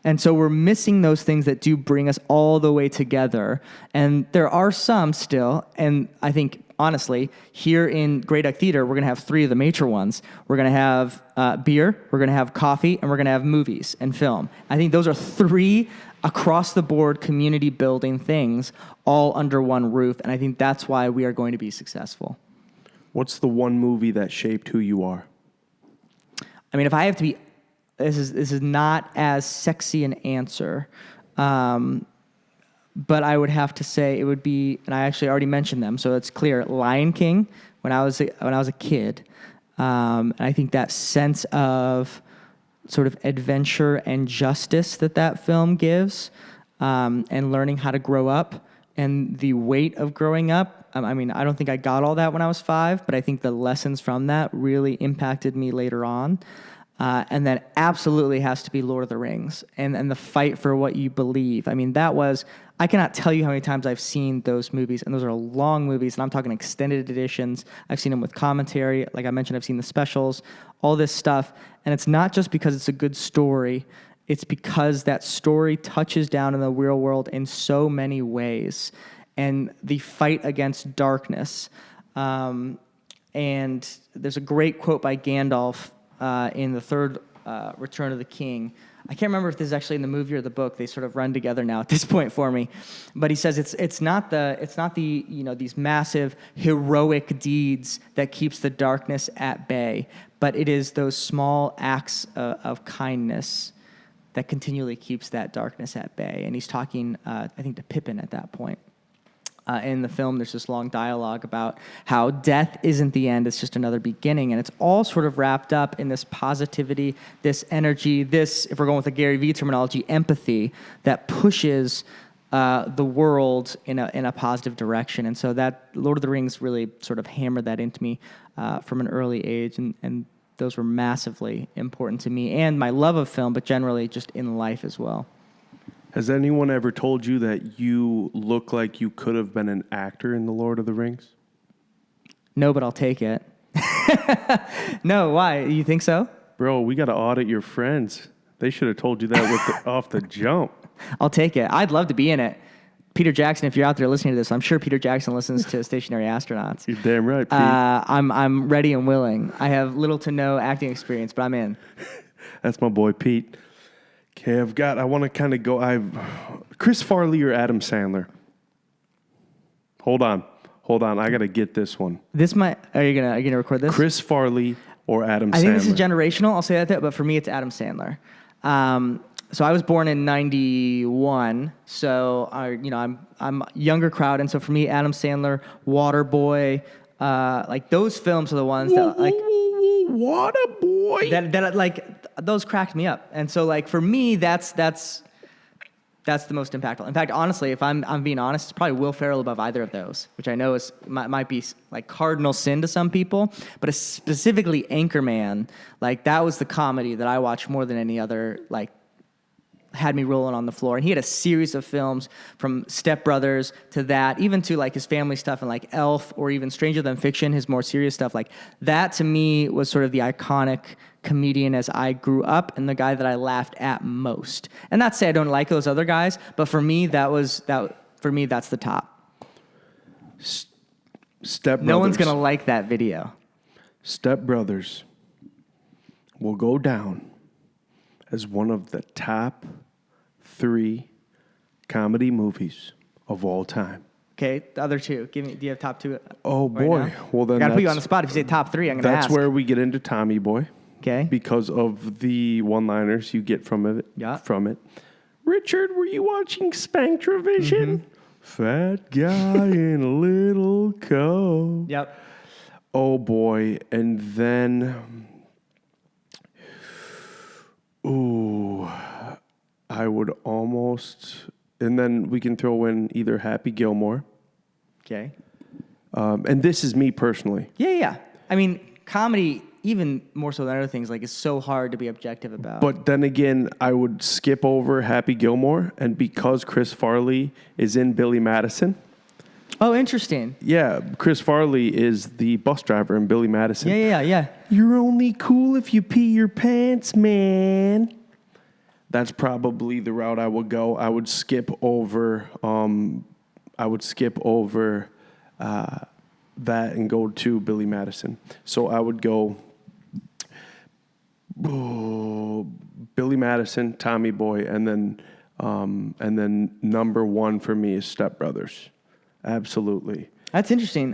And so we're missing those things that do bring us all the way together. And there are some still, and I think, honestly, here in Grey Duck Theater, we're going to have three of the major ones. We're going to have beer, we're going to have coffee, and we're going to have movies and film. I think those are three across-the-board community-building things all under one roof, and I think that's why we are going to be successful. What's the one movie that shaped who you are? I mean, if I have to be... This is not as sexy an answer, but I would have to say it would be, and I actually already mentioned them, so it's clear. Lion King, when I was a kid, and I think that sense of sort of adventure and justice that film gives, and learning how to grow up, and the weight of growing up. I mean, I don't think I got all that when I was 5, but I think the lessons from that really impacted me later on. And then absolutely has to be Lord of the Rings and the fight for what you believe. I mean, I cannot tell you how many times I've seen those movies, and those are long movies, and I'm talking extended editions. I've seen them with commentary. Like I mentioned, I've seen the specials, all this stuff. And it's not just because it's a good story. It's because that story touches down in the real world in so many ways. And the fight against darkness. And there's a great quote by Gandalf in the third Return of the King. I can't remember if this is actually in the movie or the book. They sort of run together now at this point for me. But he says it's not the these massive heroic deeds that keeps the darkness at bay, but it is those small acts of kindness that continually keeps that darkness at bay. And he's talking, I think, to Pippin at that point. In the film, there's this long dialogue about how death isn't the end, it's just another beginning. And it's all sort of wrapped up in this positivity, this energy, this, if we're going with the Gary Vee terminology, empathy that pushes the world in a positive direction. And so that Lord of the Rings really sort of hammered that into me from an early age. And those were massively important to me and my love of film, but generally just in life as well. Has anyone ever told you that you look like you could have been an actor in The Lord of the Rings? No, but I'll take it. No, why? You think so? Bro, we got to audit your friends. They should have told you that off the jump. I'll take it. I'd love to be in it. Peter Jackson, if you're out there listening to this, I'm sure Peter Jackson listens to Stationary Astronauts. You're damn right, Pete. I'm ready and willing. I have little to no acting experience, but I'm in. That's my boy, Pete. Okay, I want to kind of go, Chris Farley or Adam Sandler? Hold on. I got to get this one. Are you gonna record this? Chris Farley or Adam Sandler? I think this is generational. I'll say that, but for me, it's Adam Sandler. So I was born in '91, so I'm a younger crowd, and so for me, Adam Sandler, Waterboy, like those films are the ones that like. Waterboy. That like those cracked me up, and so like for me, that's the most impactful. In fact, honestly, if I'm being honest, it's probably Will Ferrell above either of those, which I know might be like cardinal sin to some people, but it's specifically Anchorman. Like that was the comedy that I watched more than any other. Like had me rolling on the floor, and he had a series of films from Step Brothers to that, even to like his family stuff and like Elf or even Stranger Than Fiction, his more serious stuff. Like that to me was sort of the iconic comedian as I grew up and the guy that I laughed at most. And not to say I don't like those other guys, but for me that's the top. Step Brothers. No one's gonna like that video. Step Brothers will go down as one of the top 3 comedy movies of all time. Okay, the other two. Do you have top 2? Oh boy. Right, well then I gotta put you on the spot. If you say top 3, I'm gonna ask. That's where we get into Tommy Boy. Okay. Because of the one-liners you get from it. Yeah. From it. Richard, were you watching Spanktravision? Mm-hmm. Fat guy in a little coat. Yep. Oh boy. And then I would almost, and then we can throw in either Happy Gilmore. Okay. And this is me personally. Yeah. I mean, comedy, even more so than other things, like is so hard to be objective about. But then again, I would skip over Happy Gilmore, and because Chris Farley is in Billy Madison. Oh, interesting. Yeah, Chris Farley is the bus driver in Billy Madison. Yeah. You're only cool if you pee your pants, man. That's probably the route I would go. I would skip over. That and go to Billy Madison. So I would go. Billy Madison, Tommy Boy, and then number 1 for me is Step Brothers. Absolutely. That's interesting.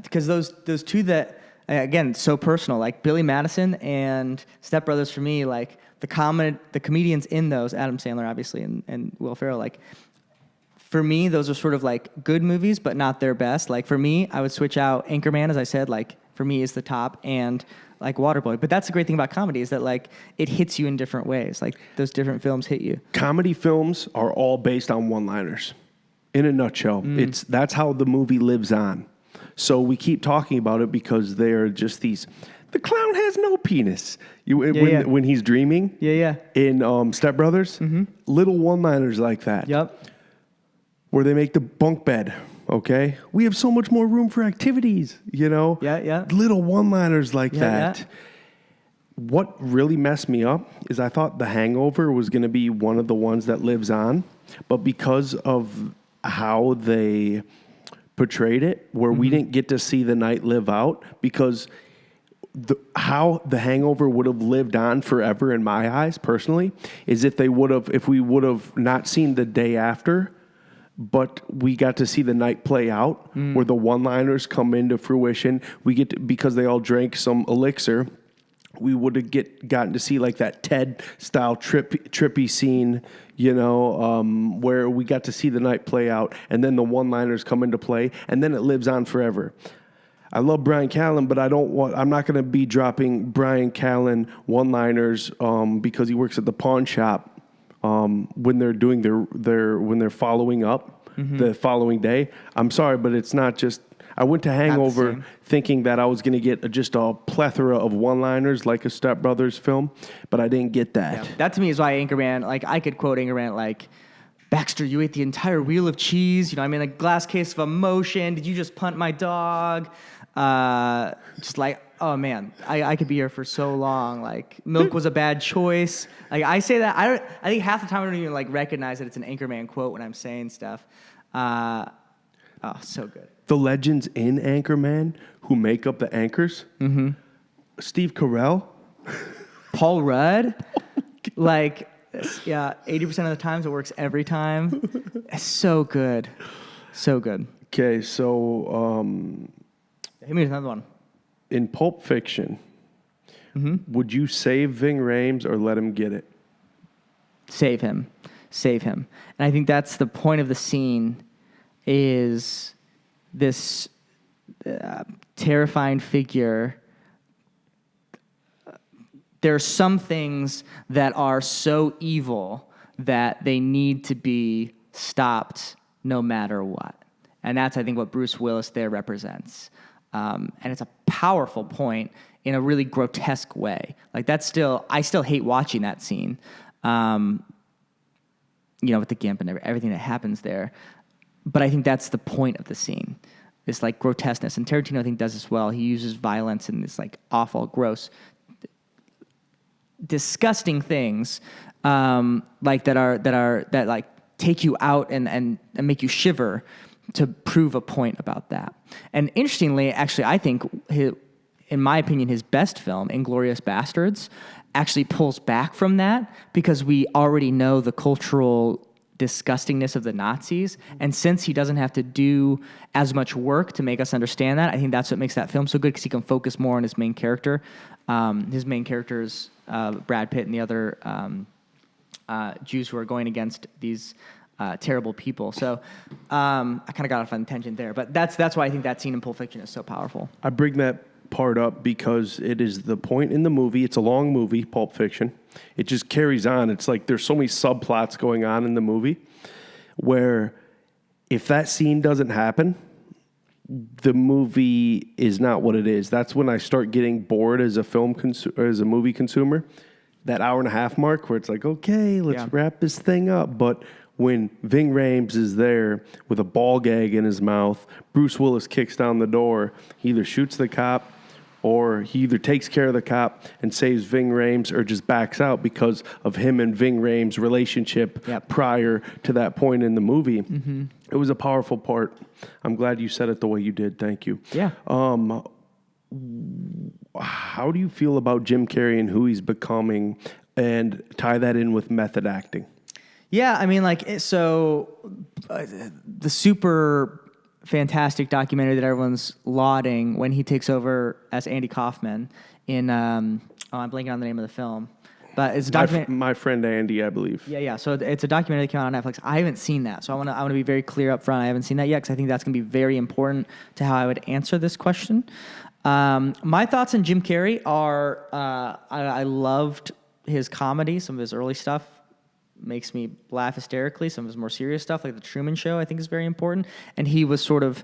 Because those two that again so personal, like Billy Madison and Step Brothers for me, like the comedians in those, Adam Sandler obviously and Will Ferrell, like for me those are sort of like good movies but not their best. Like for me, I would switch out Anchorman, as I said, like for me is the top, and like Waterboy. But that's the great thing about comedy is that like it hits you in different ways. Like those different films hit you. Comedy films are all based on one-liners. In a nutshell, that's how the movie lives on. So we keep talking about it because they're just these. The clown has no penis. When he's dreaming. Yeah. In Step Brothers, little one-liners like that. Yep. Where they make the bunk bed. Okay, we have so much more room for activities. Yeah. Little one-liners like that. Yeah. What really messed me up is I thought The Hangover was going to be one of the ones that lives on, but because of how they portrayed it, where we didn't get to see the night live out, because how The Hangover would have lived on forever in my eyes, personally, is if we would have not seen the day after, but we got to see the night play out, where the one-liners come into fruition. We get to, because they all drank some elixir, we would have gotten to see like that Ted-style trippy scene, where we got to see the night play out, and then the one-liners come into play, and then it lives on forever. I love Brian Callen, but I'm not going to be dropping Brian Callen one-liners because he works at the pawn shop when they're doing when they're following up the following day. I'm sorry, but it's not just. I went to Hangover thinking that I was going to get just a plethora of one-liners like a Step Brothers film, but I didn't get that. Yeah. That to me is why Anchorman, like I could quote Anchorman like, Baxter, you ate the entire wheel of cheese. A glass case of emotion. Did you just punt my dog? Just like, oh man, I could be here for so long. Like, milk was a bad choice. Like, I say that, I think half the time I don't even like recognize that it's an Anchorman quote when I'm saying stuff. So good. The legends in Anchorman who make up the anchors. Mm-hmm. Steve Carell. Paul Rudd. Like, yeah, 80% of the times it works every time. It's so good. So good. Okay, so hit me with another one. In Pulp Fiction, would you save Ving Rhames or let him get it? Save him. And I think that's the point of the scene is this terrifying figure. There are some things that are so evil that they need to be stopped no matter what. And that's, I think, what Bruce Willis there represents. And it's a powerful point in a really grotesque way. Like, I still hate watching that scene, with the gimp and everything that happens there. But I think that's the point of the scene, this like grotesqueness. And Tarantino, I think, does this well. He uses violence and this like awful, gross, disgusting things that like take you out and make you shiver to prove a point about that. And interestingly, actually, I think in my opinion, his best film, Inglourious Bastards, actually pulls back from that because we already know the cultural disgustingness of the Nazis. And since he doesn't have to do as much work to make us understand that, I think that's what makes that film so good because he can focus more on his main character. His main character's Brad Pitt and the other Jews who are going against these terrible people. So I kind of got off on a tangent there, but that's why I think that scene in Pulp Fiction is so powerful. I bring that part up because it is the point in the movie. It's a long movie, Pulp Fiction. It just carries on. It's like there's so many subplots going on in the movie where if that scene doesn't happen, the movie is not what it is. That's when I start getting bored as a movie consumer. That hour and a half mark where it's like, okay, let's wrap this thing up. But when Ving Rhames is there with a ball gag in his mouth, Bruce Willis kicks down the door. He either shoots the cop or he either takes care of the cop and saves Ving Rhames or just backs out because of him and Ving Rhames' relationship prior to that point in the movie. Mm-hmm. It was a powerful part. I'm glad you said it the way you did. Thank you. Yeah. How do you feel about Jim Carrey and who he's becoming and tie that in with method acting? Yeah, I mean, like, the super fantastic documentary that everyone's lauding when he takes over as Andy Kaufman in, I'm blanking on the name of the film, but it's a documentary. My friend Andy, I believe. Yeah. So it's a documentary that came out on Netflix. I haven't seen that, so I want to be very clear up front. I haven't seen that yet because I think that's going to be very important to how I would answer this question. My thoughts on Jim Carrey are I loved his comedy, some of his early stuff. Makes me laugh hysterically. Some of his more serious stuff, like The Truman Show, I think is very important. And he was sort of,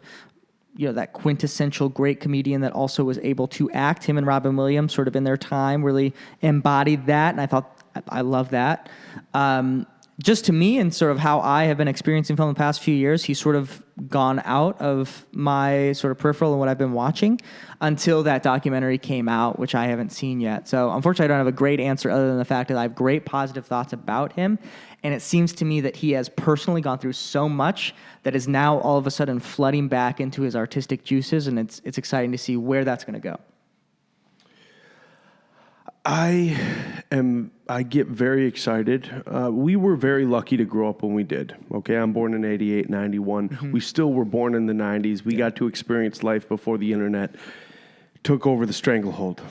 that quintessential great comedian that also was able to act. Him and Robin Williams, sort of in their time, really embodied that. And I love that. Just to me and sort of how I have been experiencing film the past few years, he's sort of gone out of my sort of peripheral and what I've been watching until that documentary came out, which I haven't seen yet. So unfortunately, I don't have a great answer other than the fact that I have great positive thoughts about him. And it seems to me that he has personally gone through so much that is now all of a sudden flooding back into his artistic juices. And it's exciting to see where that's going to go. I get very excited. We were very lucky to grow up when we did. Okay, I'm born in 88, 91. Mm-hmm. We still were born in the 90s. We got to experience life before the internet took over the stranglehold.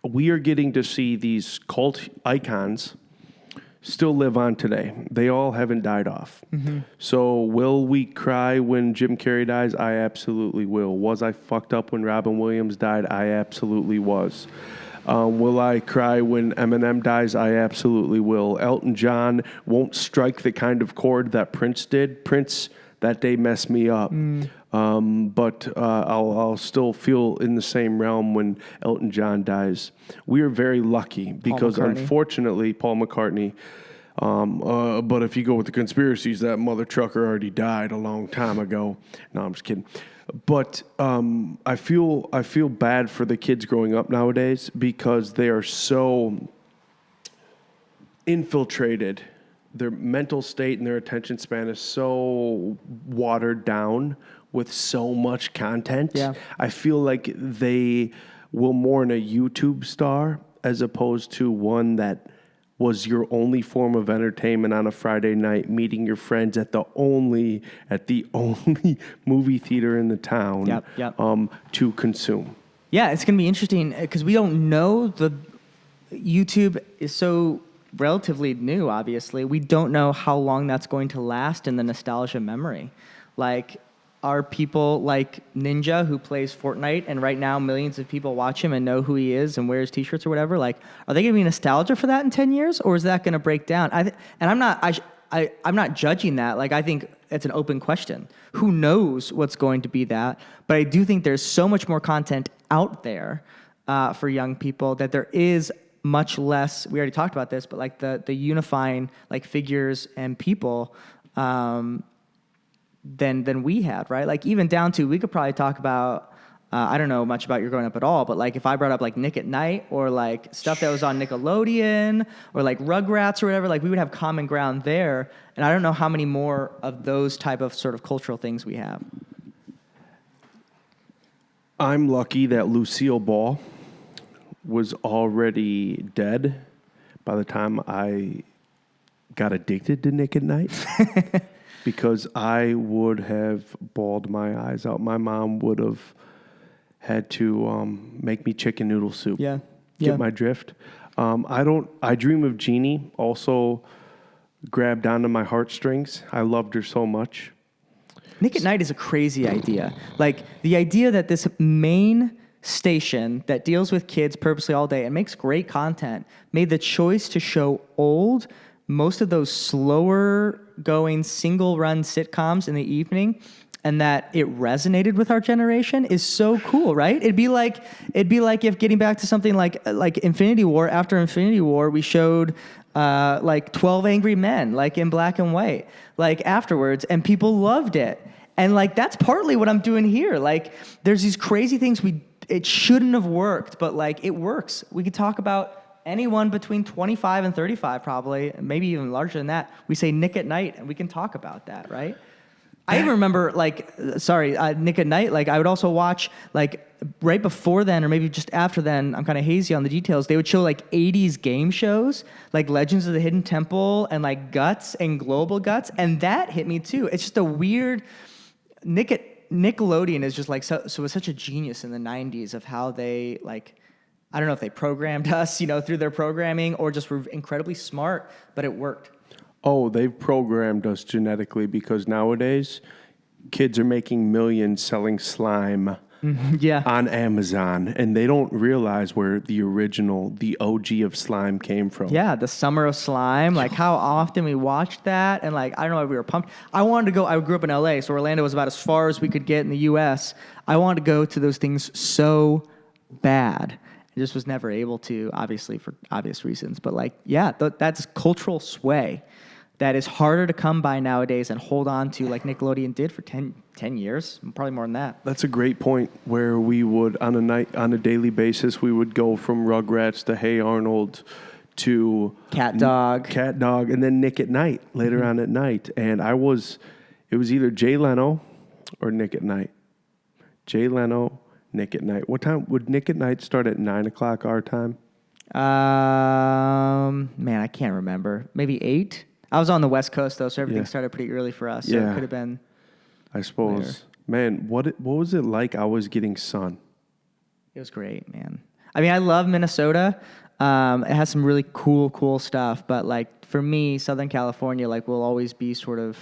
We are getting to see these cult icons still live on today. They all haven't died off. Mm-hmm. So will we cry when Jim Carrey dies? I absolutely will. Was I fucked up when Robin Williams died? I absolutely was. Will I cry when Eminem dies? I absolutely will. Elton John won't strike the kind of chord that Prince did. Prince that day messed me up. But I'll still feel in the same realm when Elton John dies. We are very lucky because unfortunately, Paul McCartney. But if you go with the conspiracies, that mother trucker already died a long time ago. No, I'm just kidding. But I feel bad for the kids growing up nowadays because they are so infiltrated. Their mental state and their attention span is so watered down with so much content. Yeah. I feel like they will mourn a YouTube star as opposed to one that was your only form of entertainment on a Friday night, meeting your friends at the only movie theater in the town to consume. Yeah, it's going to be interesting because we don't know. The YouTube is so relatively new, obviously. We don't know how long that's going to last in the nostalgia memory. Like, are people like Ninja, who plays Fortnite, and right now millions of people watch him and know who he is and wears T-shirts or whatever, like, are they going to be nostalgia for that in 10 years, or is that going to break down? And I'm not judging that. Like, I think it's an open question. Who knows what's going to be that? But I do think there's so much more content out there for young people that there is much less. We already talked about this, but like the unifying like figures and people than we had, right? Like even down to, we could probably talk about, I don't know much about your growing up at all, but like if I brought up like Nick at Night or like stuff that was on Nickelodeon or like Rugrats or whatever, like we would have common ground there. And I don't know how many more of those type of sort of cultural things we have. I'm lucky that Lucille Ball was already dead by the time I got addicted to Nick at Night. Because I would have bawled my eyes out. My mom would have had to make me chicken noodle soup. Get my drift. I Dream of Jeannie also grabbed onto my heartstrings. I loved her so much. Nick at Night is a crazy idea. Like the idea that this main station that deals with kids purposely all day and makes great content made the choice to show most of those slower going single run sitcoms in the evening, and that it resonated with our generation is so cool, right? It'd be like if, getting back to something like Infinity War, after Infinity War, we showed like 12 Angry Men, like in black and white, like afterwards, and people loved it. And like that's partly what I'm doing here. Like there's these crazy things it shouldn't have worked, but like it works. We could talk about anyone between 25 and 35, probably, maybe even larger than that. We say Nick at Night, and we can talk about that, right? I even remember, Nick at Night, like, I would also watch, like, right before then, or maybe just after then, I'm kind of hazy on the details, they would show, like, 80s game shows, like Legends of the Hidden Temple, and, like, Guts and Global Guts, and that hit me, too. It's just a weird... Nickelodeon is just, like, so was such a genius in the 90s of how they, like... I don't know if they programmed us, through their programming or just were incredibly smart, but it worked. Oh, they've programmed us genetically because nowadays kids are making millions selling slime on Amazon, and they don't realize where the OG of slime came from. Yeah, the Summer of Slime, like how often we watched that, and like, I don't know, we were pumped. I grew up in LA, so Orlando was about as far as we could get in the US. I wanted to go to those things so bad. I just was never able to, obviously, for obvious reasons. But, like, yeah, that's cultural sway that is harder to come by nowadays and hold on to like Nickelodeon did for 10 years, probably more than that. That's a great point where we would, on a daily basis, we would go from Rugrats to Hey Arnold to Cat Dog, and then Nick at Night later on at night. And it was either Jay Leno or Nick at Night. Jay Leno, Nick at Night. What time would Nick at Night start? At 9 o'clock our time? Man, I can't remember. Maybe 8. I was on the West Coast though, so everything Yeah. started pretty early for us. So Yeah. it could have been. I suppose. Man, what was it like always getting sun? It was great, man. I mean, I love Minnesota. It has some really cool stuff. But like for me, Southern California, like will always be sort of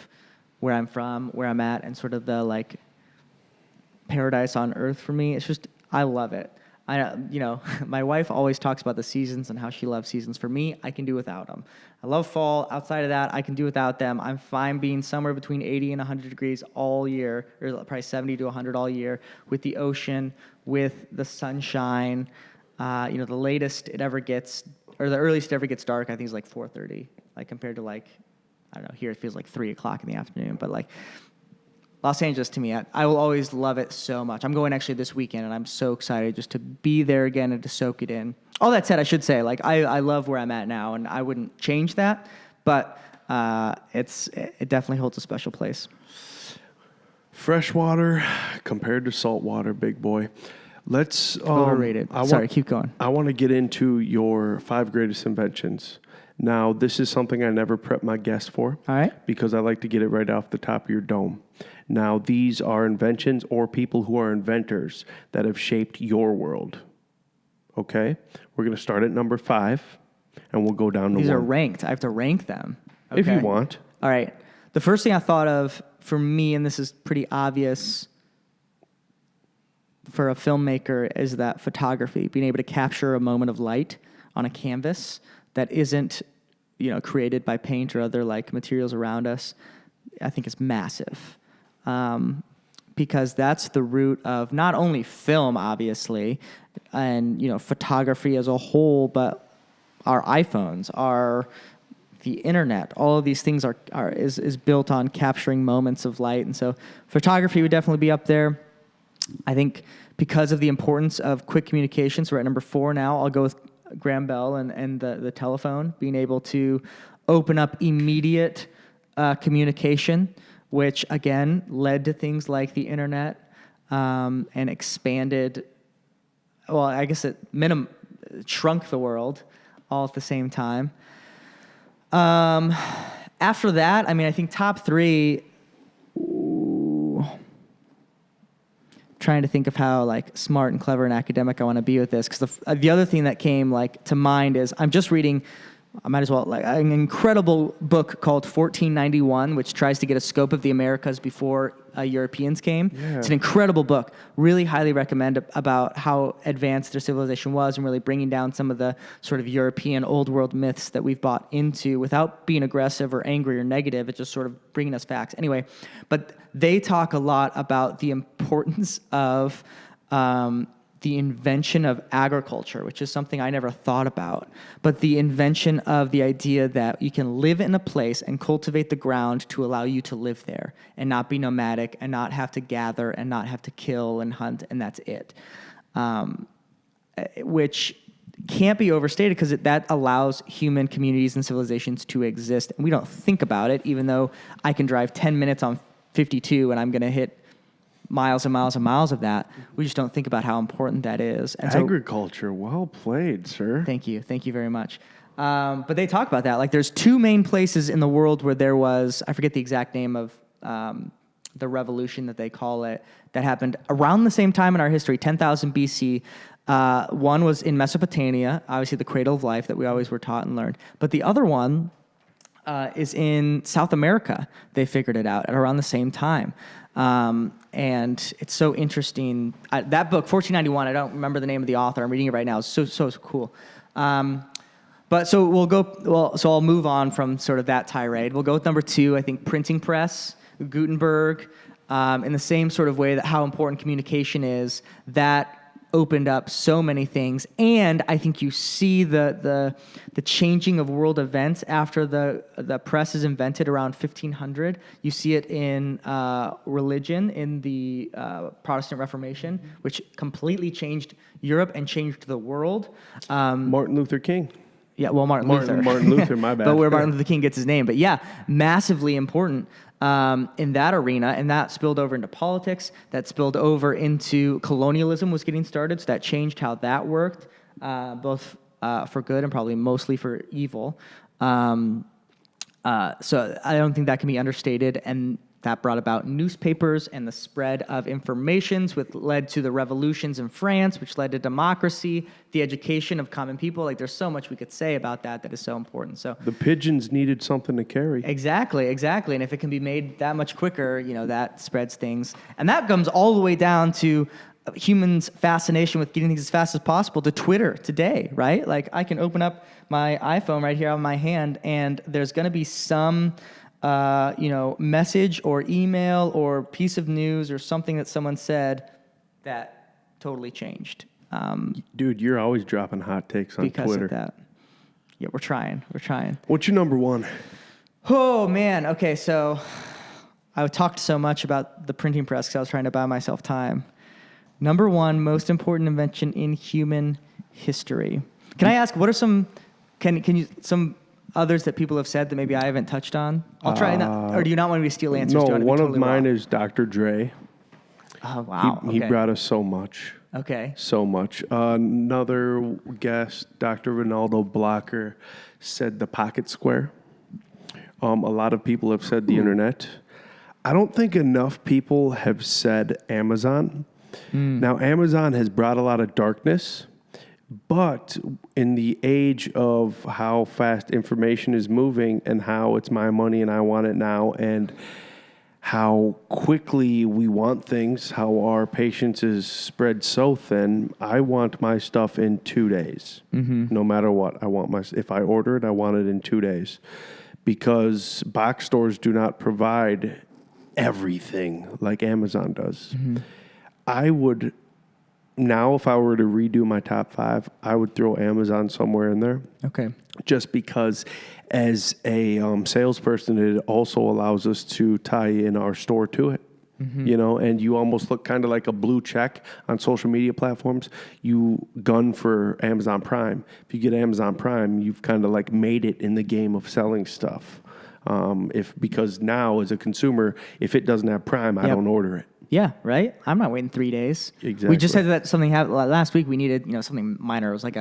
where I'm from, where I'm at, and sort of the like paradise on earth for me. It's just I love it. My wife always talks about the seasons and how she loves seasons. For me, I can do without them. I love fall. Outside of that, I can do without them. I'm fine being somewhere between 80 and 100 degrees all year, or probably 70 to 100 all year, with the ocean, with the sunshine. The latest it ever gets, or the earliest it ever gets dark, I think is like 4:30. Like compared to like, I don't know, here it feels like 3 o'clock in the afternoon. But like Los Angeles, to me, I will always love it so much. I'm going actually this weekend, and I'm so excited just to be there again and to soak it in. All that said, I should say, like, I love where I'm at now, and I wouldn't change that, but it definitely holds a special place. Freshwater compared to saltwater, big boy. Let's Overrated. Keep going. I want to get into your 5 greatest inventions. Now, this is something I never prep my guests for. All right. Because I like to get it right off the top of your dome. Now, these are inventions or people who are inventors that have shaped your world. Okay? We're going to start at number 5, and we'll go down to 1. These are ranked. I have to rank them. Okay. If you want. All right. The first thing I thought of for me, and this is pretty obvious for a filmmaker, is that photography, being able to capture a moment of light on a canvas that isn't, created by paint or other like materials around us, I think is massive. Because that's the root of not only film, obviously, and, photography as a whole, but our iPhones, the internet, all of these things is built on capturing moments of light. And so photography would definitely be up there. I think because of the importance of quick communications, we're at number 4 now. I'll go with Graham Bell and the telephone, being able to open up immediate communication, which again led to things like the internet and expanded. Well, I guess it shrunk the world all at the same time. After that, I mean, I think top 3. Trying to think of how like smart and clever and academic I want to be with this, because the other thing that came like to mind is I'm just reading, I might as well, like an incredible book called 1491, which tries to get a scope of the Americas before Europeans came. Yeah. It's an incredible book. Really highly recommend about how advanced their civilization was and really bringing down some of the sort of European old world myths that we've bought into without being aggressive or angry or negative. It's just sort of bringing us facts. Anyway, but they talk a lot about the importance of the invention of agriculture, which is something I never thought about, but the invention of the idea that you can live in a place and cultivate the ground to allow you to live there and not be nomadic and not have to gather and not have to kill and hunt, and that's it. Which can't be overstated because that allows human communities and civilizations to exist. And we don't think about it, even though I can drive 10 minutes on 52 and I'm going to hit miles and miles and miles of that. We just don't think about how important that is. And agriculture, well played, sir. Thank you very much. But they talk about that. Like, there's 2 main places in the world where there was, I forget the exact name of the revolution that they call it, that happened around the same time in our history, 10,000 BC. One was in Mesopotamia, obviously the cradle of life that we always were taught and learned. But the other one is in South America. They figured it out at around the same time. And it's so interesting. That book, 1491, I don't remember the name of the author. I'm reading it right now. It's so cool. But so I'll move on from sort of that tirade. We'll go with number 2, I think printing press, Gutenberg, in the same sort of way that how important communication is, that opened up so many things. And I think you see the changing of world events after the press is invented around 1500. You see it in religion, in the Protestant Reformation, which completely changed Europe and changed the world. Martin Luther King. Yeah, well, Martin Luther, my bad. But where Martin Luther King gets his name. But yeah, massively important in that arena, and that spilled over into politics. That spilled over into colonialism was getting started, so that changed how that worked, both for good and probably mostly for evil. So I don't think that can be understated, and that brought about newspapers and the spread of informations, which led to the revolutions in France, which led to democracy, the education of common people. Like, there's so much we could say about that is so important. So The pigeons needed something to carry. exactly. And if it can be made that much quicker, that spreads things. And that comes all the way down to humans' fascination with getting things as fast as possible to Twitter today, right? Like, I can open up my iPhone right here on my hand, and there's going to be some message or email or piece of news or something that someone said that totally changed. Dude, you're always dropping hot takes on Because Twitter. of that. Yeah, we're trying. What's your number one? Oh, man. Okay, so I talked so much about the printing press because I was trying to buy myself time. Number one, most important invention in human history. Can I ask, what are some others that people have said that maybe I haven't touched on? I'll try not, or do you not want me to steal answers? No, Do you want to be one of totally mine wrong? is Dr. Dre. Oh, wow. He Okay. brought us so much. Okay. So much. Another guest, Dr. Ronaldo Blocker, said the pocket square. A lot of people have said the internet. I don't think enough people have said Amazon. Now, Amazon has brought a lot of darkness, but in the age of how fast information is moving and how it's my money and I want it now, and how quickly we want things, how our patience is spread so thin, I want my stuff in 2 days. No matter what. If I order it, I want it in 2 days. Because box stores do not provide everything like Amazon does. I would, now if I were to redo my top 5, I would throw Amazon somewhere in there. Okay. Just because as a salesperson, it also allows us to tie in our store to it. And you almost look kind of like a blue check on social media platforms. You gun for Amazon Prime. If you get Amazon Prime, you've kind of like made it in the game of selling stuff. Because now as a consumer, if it doesn't have Prime, I don't order it. Yeah, right? I'm not waiting 3 days. Exactly. We just had that something happen last week. We needed, something minor. It was like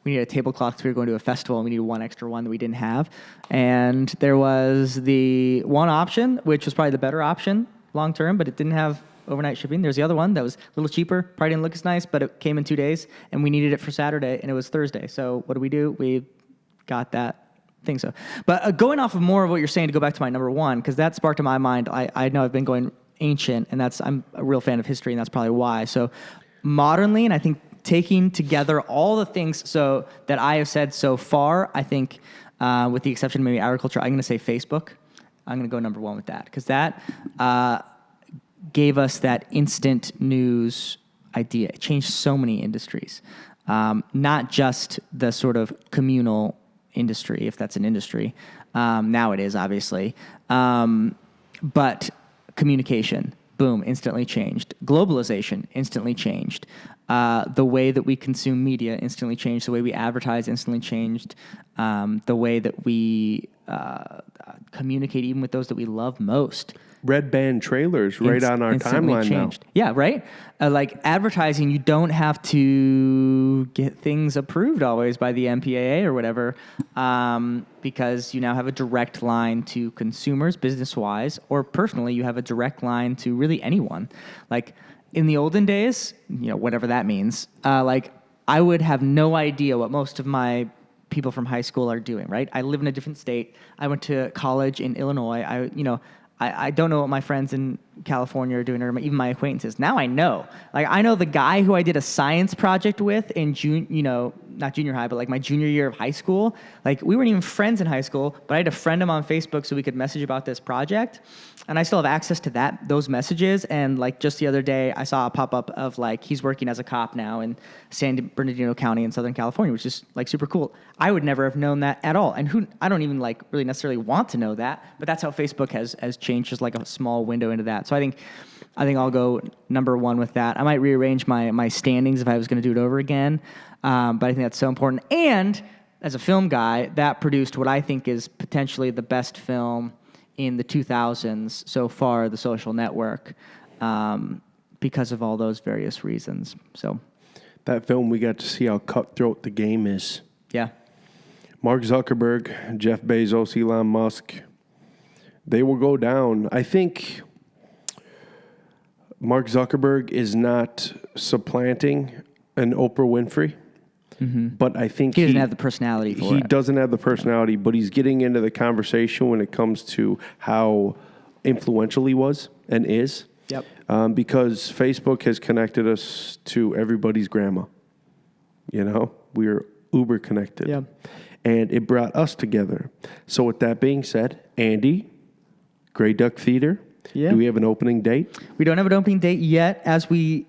we needed a tablecloth because we were going to a festival and we needed one extra one that we didn't have. And there was the one option, which was probably the better option long term, but it didn't have overnight shipping. There's the other one that was a little cheaper, probably didn't look as nice, but it came in 2 days and we needed it for Saturday and it was Thursday. So what do? We got that thing. So, but going off of more of what you're saying, to go back to my number one, because that sparked in my mind, I know I've been going ancient, and I'm a real fan of history, and that's probably why. So modernly, and I think taking together all the things so that I have said so far, I think with the exception of maybe agriculture, I'm going to say Facebook. I'm going to go number one with that, because that gave us that instant news idea. It changed so many industries, not just the sort of communal industry, if that's an industry. Now it is, obviously. But communication, boom, instantly changed. Globalization instantly changed. The way that we consume media instantly changed. The way we advertise instantly changed. The way that we communicate even with those that we love most. Red band trailers right on our timeline changed. Yeah, right? Like advertising, you don't have to get things approved always by the MPAA or whatever, because you now have a direct line to consumers, business-wise, or personally, you have a direct line to really anyone. Like in the olden days, whatever that means, like I would have no idea what most of my people from high school are doing, right? I live in a different state. I went to college in Illinois. I don't know what my friends in California are doing, or even my acquaintances. Now I know. Like, I know the guy who I did a science project with in not junior high, but like my junior year of high school. Like, we weren't even friends in high school, but I had to friend him on Facebook so we could message about this project. And I still have access to those messages. And like just the other day, I saw a pop-up of like, he's working as a cop now in San Bernardino County in Southern California, which is like super cool. I would never have known that at all. And I don't even like really necessarily want to know that, but that's how Facebook has changed, just like a small window into that. So I think I'll go number one with that. I might rearrange my standings if I was going to do it over again. But I think that's so important. And as a film guy, that produced what I think is potentially the best film in the 2000s so far, The Social Network, because of all those various reasons. So That film, we got to see how cutthroat the game is. Yeah. Mark Zuckerberg, Jeff Bezos, Elon Musk, they will go down. I think Mark Zuckerberg is not supplanting an Oprah Winfrey, but I think He doesn't have the personality for he it. doesn't have the personality, but he's getting into the conversation when it comes to how influential he was and is. Yep. Because Facebook has connected us to everybody's grandma. You know, we're uber connected. Yeah. And it brought us together. So with that being said, Andy, Grey Duck Theater, Yeah. do we have an opening date? We don't have an opening date yet. As we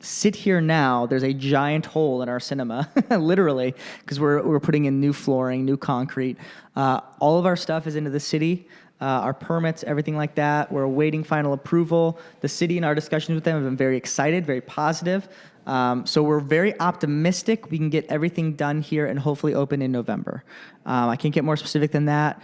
sit here now, there's a giant hole in our cinema, literally, because we're putting in new flooring, new concrete. All of our stuff is into the city, our permits, everything like that. We're awaiting final approval. The city and our discussions with them have been very excited, very positive. So we're very optimistic we can get everything done here and hopefully open in November. I can't get more specific than that.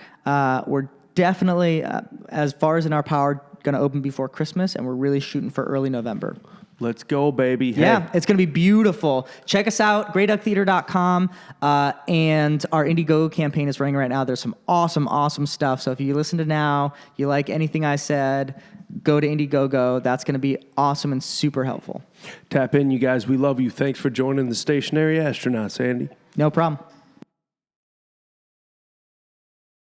We're definitely, as far as in our power, going to open before Christmas, and we're really shooting for early November. Let's go, baby. Yeah, Hey, it's going to be beautiful. Check us out, greyducktheater.com, and our Indiegogo campaign is running right now. There's some awesome stuff. So if you listen to now, you like anything I said, go to Indiegogo. That's going to be awesome and super helpful. tap in, you guys. We love you. Thanks for joining the Stationary Astronauts, Andy. No problem.